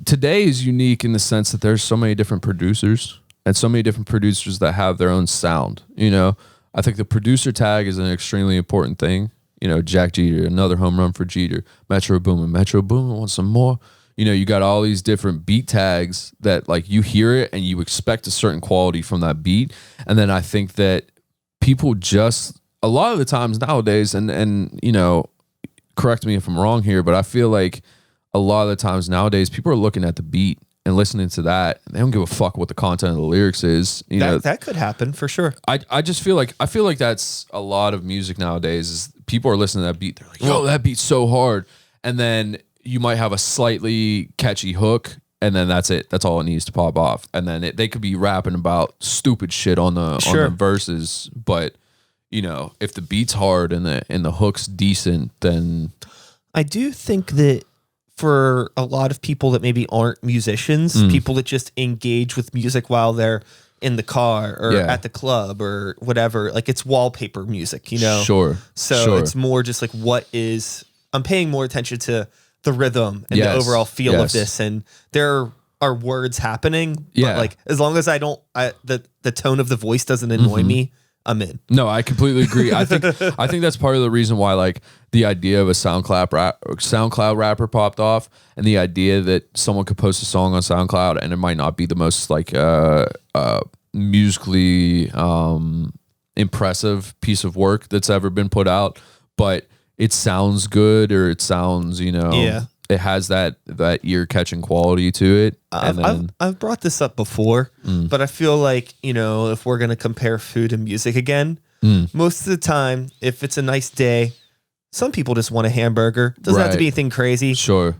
today is unique in the sense that there's so many different producers, and so many different producers that have their own sound. You know, I think the producer tag is an extremely important thing. You know, Jack Jeter, another home run for Jeter. Metro Boomin want some more. You know, you got all these different beat tags that, like, you hear it and you expect a certain quality from that beat. And then I think that people just, a lot of the times nowadays, and you know, correct me if I'm wrong here, but I feel like a lot of the times nowadays people are looking at the beat and listening to that. They don't give a fuck what the content of the lyrics is. You know, that could happen for sure. I just feel like that's a lot of music nowadays, is people are listening to that beat. They're like, yo, that beat's so hard. And then you might have a slightly catchy hook, and then that's it. That's all it needs to pop off. And then they could be rapping about stupid shit on the verses, but you know, if the beat's hard and the hook's decent, then I do think that for a lot of people that maybe aren't musicians, people that just engage with music while they're in the car or at the club or whatever, like it's wallpaper music, you know? So it's more just like, I'm paying more attention to the rhythm and the overall feel of this, and there are words happening, but like, as long as the tone of the voice doesn't annoy me, I'm in. No, I completely agree. I think that's part of the reason why, like, the idea of a SoundCloud rapper popped off, and the idea that someone could post a song on SoundCloud and it might not be the most like musically impressive piece of work that's ever been put out, but it sounds good, or it sounds, you know, it has that ear catching quality to it. I've brought this up before, but I feel like, if we're gonna compare food and music again, most of the time, if it's a nice day, some people just want a hamburger. Doesn't have to be anything crazy. Sure.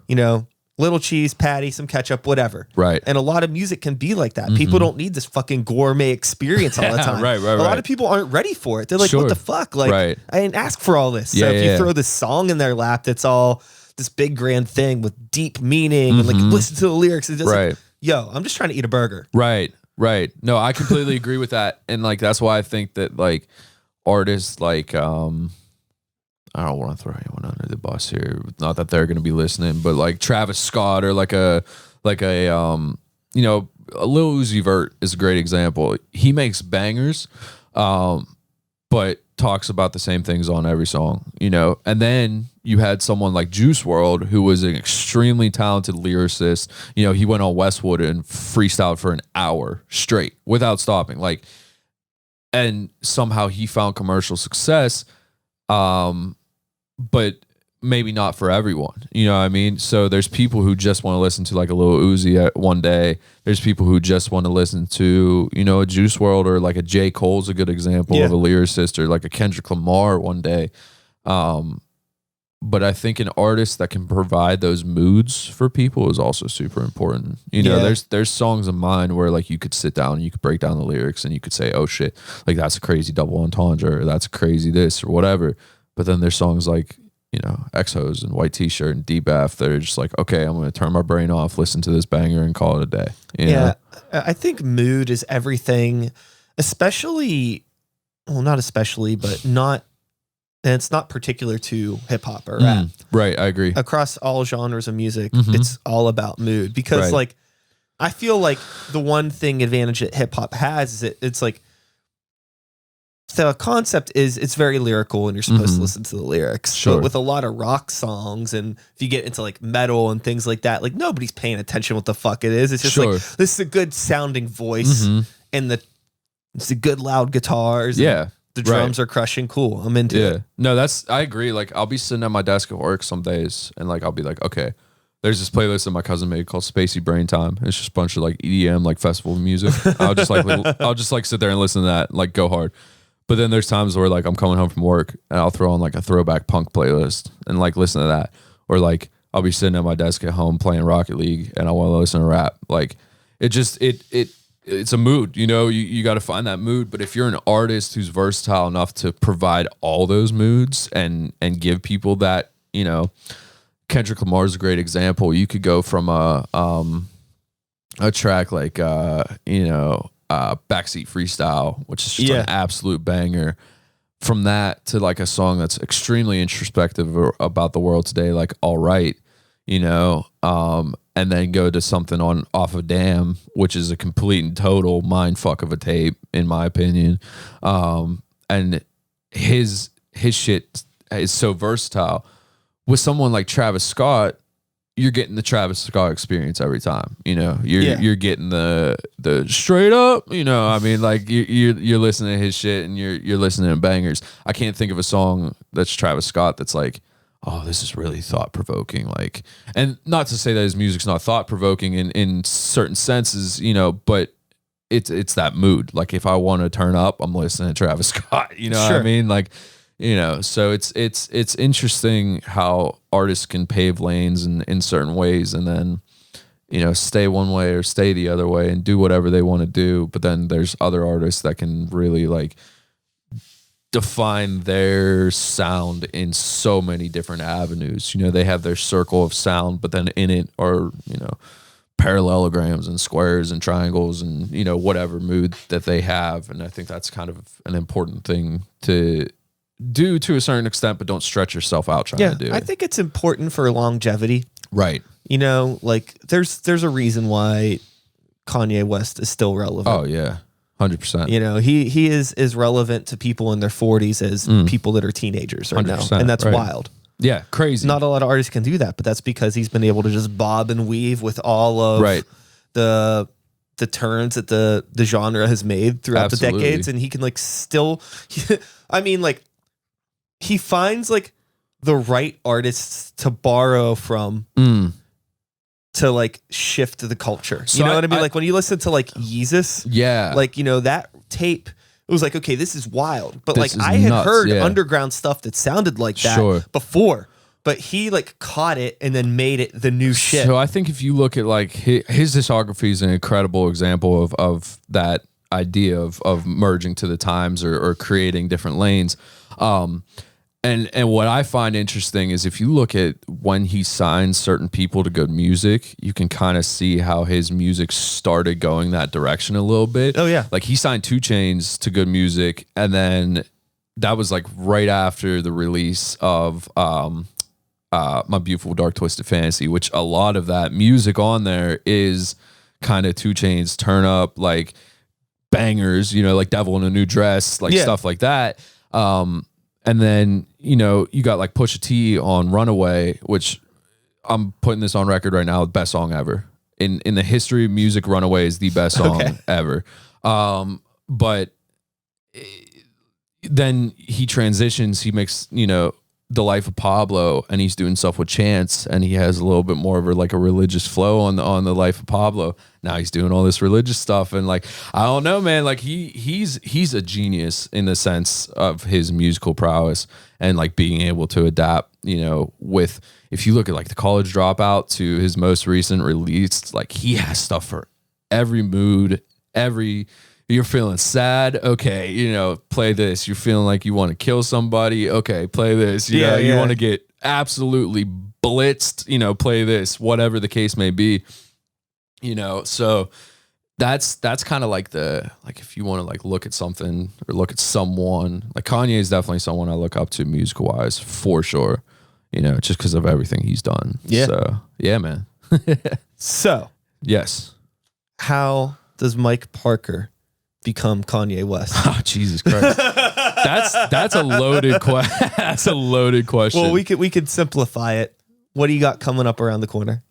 Little cheese patty, some ketchup, whatever. Right. And a lot of music can be like that. People don't need this fucking gourmet experience all the time. Right. A lot of people aren't ready for it. They're like, what the fuck? Like, I didn't ask for all this. So if you throw this song in their lap that's all this big grand thing with deep meaning and like listen to the lyrics, it's just like, yo, I'm just trying to eat a burger. Right. No, I completely agree with that. And like that's why I think that like artists like I don't want to throw anyone under the bus here. Not that they're going to be listening, but like Travis Scott or like a Lil Uzi Vert is a great example. He makes bangers, but talks about the same things on every song, And then you had someone like Juice WRLD, who was an extremely talented lyricist. He went on Westwood and freestyled for an hour straight without stopping. And somehow he found commercial success. But maybe not for everyone, you know what I mean? So there's people who just want to listen to like a Lil Uzi one day. There's people who just want to listen to, a Juice WRLD or like a J. Cole's a good example of a lyricist, or like a Kendrick Lamar one day. But I think an artist that can provide those moods for people is also super important. There's songs of mine where like you could sit down and you could break down the lyrics and you could say, oh shit, like that's a crazy double entendre, or that's a crazy this or whatever. But then there's songs like, X-Hose and White T-Shirt and D-Bath that are just like, okay, I'm going to turn my brain off, listen to this banger and call it a day. You know? I think mood is everything, especially, well, not especially, but not, and it's not particular to hip hop or rap. Right, I agree. Across all genres of music, it's all about mood. Because like, I feel like the one thing advantage that hip hop has is it's like, the concept is it's very lyrical and you're supposed to listen to the lyrics. Sure. But with a lot of rock songs, and if you get into like metal and things like that, like nobody's paying attention what the fuck it is. It's just like, this is a good sounding voice and it's a good loud guitars. Yeah. The drums are crushing. Cool. I'm into it. No, I agree. Like I'll be sitting at my desk at work some days and like I'll be like, okay, there's this playlist that my cousin made called Spacey Brain Time. It's just a bunch of like EDM, like festival music. I'll just like sit there and listen to that, like go hard. But then there's times where like I'm coming home from work and I'll throw on like a throwback punk playlist and like listen to that. Or like I'll be sitting at my desk at home playing Rocket League and I want to listen to rap. Like it's a mood, you got to find that mood. But if you're an artist who's versatile enough to provide all those moods and give people that, Kendrick Lamar is a great example. You could go from a track like, Backseat Freestyle, which is just an absolute banger, from that to like a song that's extremely introspective about the world today, like All Right, and then go to something off of Damn, which is a complete and total mind fuck of a tape, in my opinion. And his shit is so versatile. With someone like Travis Scott, you're getting the Travis Scott experience every time. You're getting the straight up. I mean, like you're listening to his shit and you're listening to bangers. I can't think of a song that's Travis Scott that's like, oh, this is really thought provoking. Like, and not to say that his music's not thought provoking in certain senses, but it's that mood. Like, if I want to turn up, I'm listening to Travis Scott. You know what I mean? Like. So it's interesting how artists can pave lanes in certain ways and then, stay one way or stay the other way and do whatever they want to do. But then there's other artists that can really like define their sound in so many different avenues. They have their circle of sound, but then in it are, parallelograms and squares and triangles and, whatever mood that they have. And I think that's kind of an important thing to do to a certain extent, but don't stretch yourself out trying to do it. I think it's important for longevity. Right. Like there's a reason why Kanye West is still relevant. Oh yeah. 100%. He is as relevant to people in their 40s as people that are teenagers right now. And that's wild. Yeah, crazy. Not a lot of artists can do that, but that's because he's been able to just bob and weave with all of the turns that the genre has made throughout the decades, and he can like still I mean, like, he finds like the right artists to borrow from to like shift the culture. So you know what I mean? Like when you listen to like Yeezus, like, you know, that tape, it was like, okay, this is wild. But like I had heard underground stuff that sounded like that before. But he like caught it and then made it the new shit. So I think if you look at like his discography is an incredible example of that idea of merging to the times or creating different lanes. And what I find interesting is if you look at when he signed certain people to good music, you can kind of see how his music started going that direction a little bit. Oh yeah. Like he signed 2 Chainz to good music, and then that was like right after the release of My Beautiful Dark Twisted Fantasy, which a lot of that music on there is kind of 2 Chainz turn up, like bangers, you know, like Devil in a New Dress, like stuff like that. And then, you know, you got like Pusha T on Runaway, which I'm putting this on record right now, best song ever. In the history of music, Runaway is the best song ever. But then he transitions, he makes, you know, The Life of Pablo, and he's doing stuff with Chance, and he has a little bit more of a religious flow on the Life of Pablo. Now he's doing all this religious stuff, and like I don't know, man. Like he's a genius in the sense of his musical prowess and like being able to adapt. You know, with if you look at like The College Dropout to his most recent release, like he has stuff for every mood, every. You're feeling sad, okay, you know, play this. You're feeling like you want to kill somebody, okay, play this. You know, you want to get absolutely blitzed, you know, play this, whatever the case may be. You know, so that's kind of like if you want to like look at something or look at someone, like Kanye is definitely someone I look up to musical wise for sure. You know, just because of everything he's done. Yeah. So yeah, man. So yes. How does Mike Parker become Kanye West? Oh, Jesus Christ. That's a loaded question. That's a loaded question. Well, we could simplify it. What do you got coming up around the corner?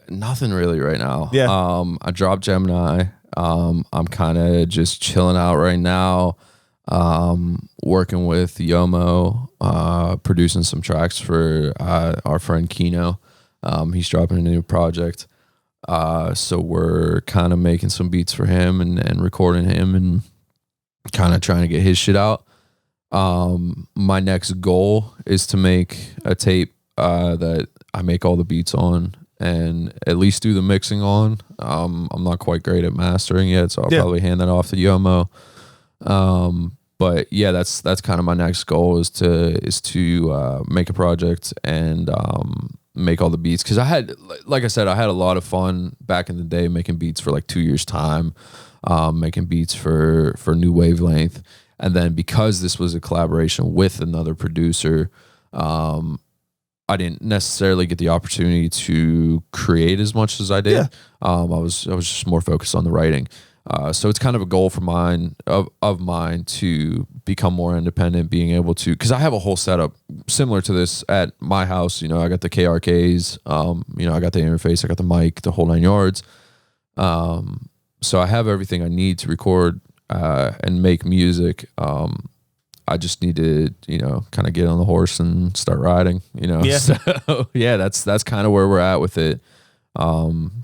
Nothing really right now. Yeah. I dropped Gemini. I'm kind of just chilling out right now. Working with Yomo, producing some tracks for our friend Kino. He's dropping a new project. So we're kind of making some beats for him and recording him and kind of trying to get his shit out. My next goal is to make a tape that I make all the beats on and at least do the mixing on. I'm not quite great at mastering yet, so I'll probably hand that off to Yomo. But yeah, that's kind of my next goal is to make a project and make all the beats, because I had, like I said, I had a lot of fun back in the day making beats for like 2 years time, making beats for New Wavelength, and then because this was a collaboration with another producer, I didn't necessarily get the opportunity to create as much as I did. Yeah. I was just more focused on the writing. So it's kind of a goal for mine to become more independent, being able to, because I have a whole setup similar to this at my house. You know, I got the KRKs, you know, I got the interface, I got the mic, the whole 9 yards. So I have everything I need to record and make music. I just need to, you know, kind of get on the horse and start riding, you know. Yeah. So yeah, that's kind of where we're at with it.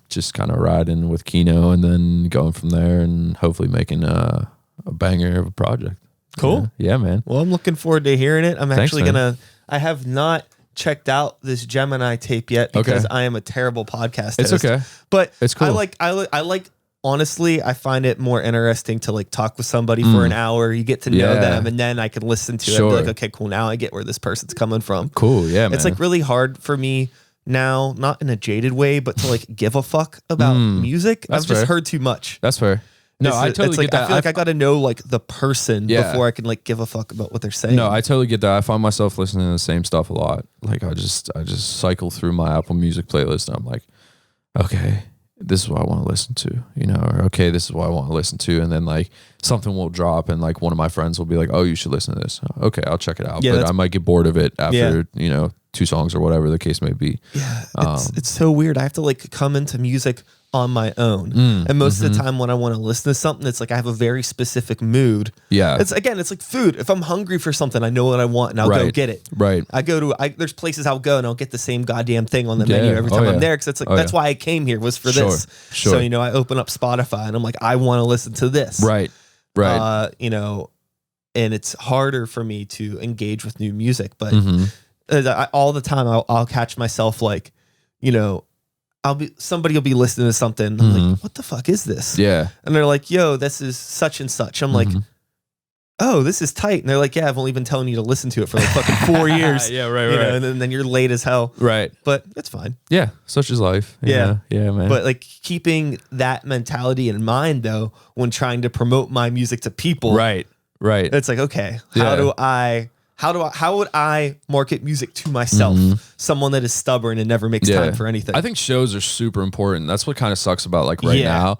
Just kind of riding with Kino and then going from there and hopefully making a banger of a project. Cool. Yeah, man. Well, I'm looking forward to hearing it. I have not checked out this Gemini tape yet because I am a terrible podcast host. It's okay. But it's cool. I like honestly, I find it more interesting to like talk with somebody for an hour. You get to know them, and then I can listen to it and be like, okay, cool. Now I get where this person's coming from. Cool. Yeah, man. It's like really hard for me now, not in a jaded way, but to like give a fuck about music. I've just heard too much. That's fair. No, I totally get that. I feel like I got to know like the person before I can like give a fuck about what they're saying. No, I totally get that. I find myself listening to the same stuff a lot. Like I just cycle through my Apple Music playlist and I'm like, okay, this is what I want to listen to, you know, or okay, this is what I want to listen to. And then like something will drop and like one of my friends will be like, oh, you should listen to this. Okay, I'll check it out. Yeah, but I might get bored of it after, you know, 2 songs or whatever the case may be. Yeah, it's so weird. I have to like come into music on my own. And most of the time when I want to listen to something, it's like I have a very specific mood. Yeah. It's like food. If I'm hungry for something, I know what I want and I'll go get it. Right. There's places I'll go and I'll get the same goddamn thing on the menu every time I'm there. Cause it's like, that's why I came here, was for this. Sure. So, you know, I open up Spotify and I'm like, I want to listen to this. Right. You know, and it's harder for me to engage with new music, but all the time I'll catch myself like, you know, somebody will be listening to something. I'm like, what the fuck is this? Yeah. And they're like, yo, this is such and such. I'm like, oh, this is tight. And they're like, yeah, I've only been telling you to listen to it for like fucking 4 years. Yeah, right. You know, and then you're late as hell. Right. But it's fine. Yeah. Such is life. Yeah, man. But like keeping that mentality in mind though, when trying to promote my music to people. Right. It's like, okay, how would I market music to myself? Someone that is stubborn and never makes time for anything. I think shows are super important. That's what kind of sucks about like now.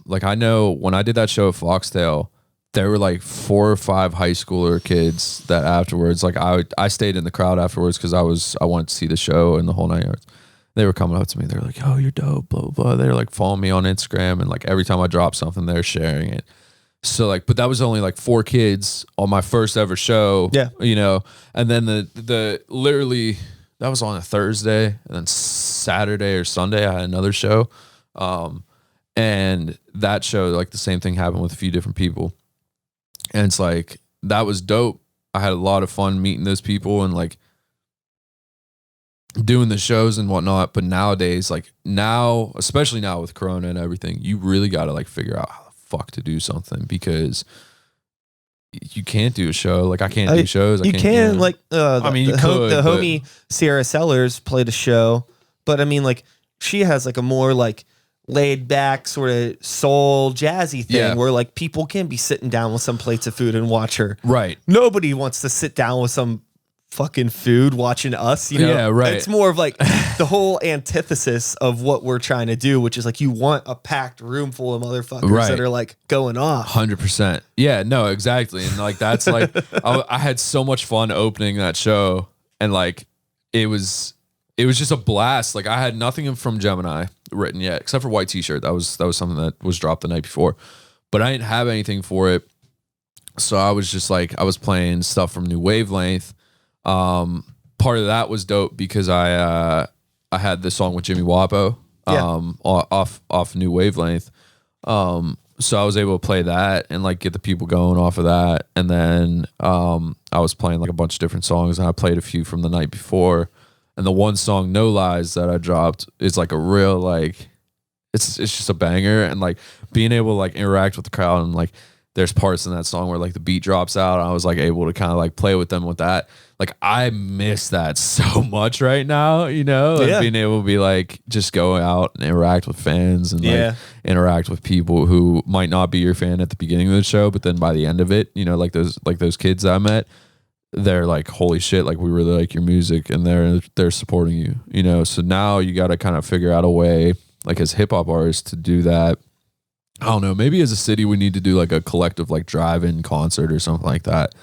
Like I know when I did that show at Foxtail, there were like 4 or 5 high schooler kids that afterwards, like I stayed in the crowd afterwards because I wanted to see the show and the whole 9 yards. They were coming up to me. They were like, "Oh, you're dope," blah blah blah. They're like following me on Instagram, and like every time I drop something, they're sharing it. So like, but that was only like 4 kids on my first ever show. Yeah. You know, and then the literally that was on a Thursday, and then Saturday or Sunday I had another show. And that show, like the same thing happened with a few different people. And it's like, that was dope. I had a lot of fun meeting those people and like doing the shows and whatnot. But nowadays, like now, especially now with Corona and everything, you really got to like figure out how the fuck to do something, because you can't do a show. Like I can't do shows. You can like, I mean, you could. The homie Sierra Sellers played a show, but I mean, like she has like a more like laid back sort of soul jazzy thing where like people can be sitting down with some plates of food and watch her. Right. Nobody wants to sit down with some fucking food watching us, you know? Yeah, right. It's more of like the whole antithesis of what we're trying to do, which is like you want a packed room full of motherfuckers that are like going off. 100%. Yeah, no, exactly. And like that's like I had so much fun opening that show, and like it was just a blast. Like I had nothing from Gemini written yet except for White T-shirt. That was something that was dropped the night before, but I didn't have anything for it. So I was just like, I was playing stuff from New Wavelength. Part of that was dope because I had this song with Jimmy Wapo off New Wavelength. So I was able to play that and like get the people going off of that. And then I was playing like a bunch of different songs, and I played a few from the night before. And the one song, No Lies, that I dropped is like a real like it's just a banger. And like being able to like interact with the crowd, and like there's parts in that song where like the beat drops out, and I was like able to kind of like play with them with that. Like I miss that so much right now, you know, like being able to be like just go out and interact with fans and like interact with people who might not be your fan at the beginning of the show, but then by the end of it, you know, like those kids I met, they're like, holy shit, like we really like your music, and they're supporting you, you know. So now you got to kind of figure out a way, like as hip hop artists, to do that. I don't know, maybe as a city we need to do like a collective like drive-in concert or something like that,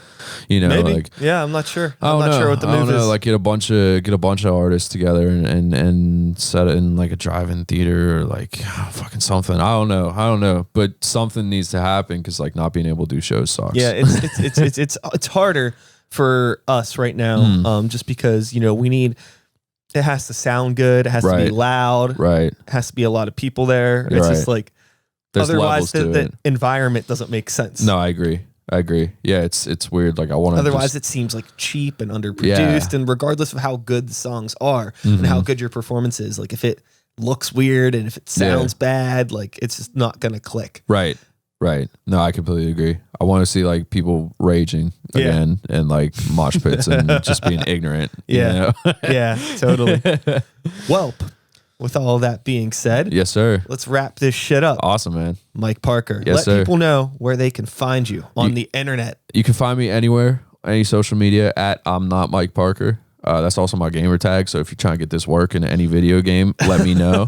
you know. Maybe. Like I'm not sure. I'm not sure what the move is. Like get a bunch of artists together and set it in like a drive-in theater or like fucking something. I don't know, but something needs to happen, because like not being able to do shows sucks. Yeah, it's harder for us right now, just because, you know, it has to sound good, it has to be loud, right? It has to be a lot of people there. It's just like, there's otherwise the environment doesn't make sense. No, I agree. Yeah, it's weird. Like I want to. Otherwise, it seems like cheap and underproduced. And regardless of how good the songs are and how good your performance is, like if it looks weird and if it sounds bad, like it's just not gonna click. Right. No, I completely agree. I want to see like people raging again and like mosh pits and just being ignorant. Yeah. You know? Yeah, totally. Well, with all that being said, yes, sir. Let's wrap this shit up. Awesome, man. Mike Parker. Yes, Let sir. people know where they can find you on the internet. You can find me anywhere, any social media at I'm Not Mike Parker. That's also my gamer tag. So if you're trying to get this work in any video game, let me know.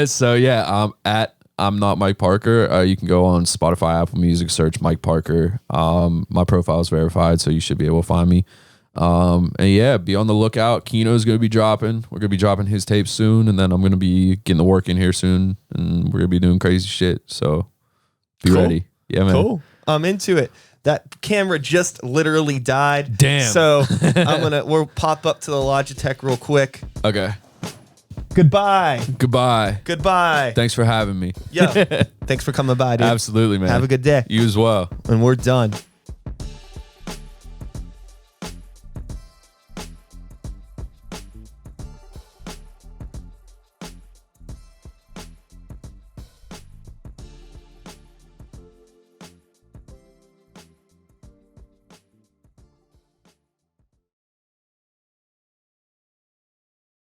So yeah, I'm at I'm Not Mike Parker. You can go on Spotify, Apple Music, search Mike Parker. My profile is verified, so you should be able to find me. And yeah, be on the lookout. Kino's gonna be dropping. We're gonna be dropping his tape soon, and then I'm gonna be getting the work in here soon, and we're gonna be doing crazy shit. So be ready. Yeah, man. Cool. I'm into it. That camera just literally died. Damn. So we'll pop up to the Logitech real quick. Okay. Goodbye. Goodbye. Thanks for having me. Yeah. Thanks for coming by, dude. Absolutely, man. Have a good day. You as well. And we're done.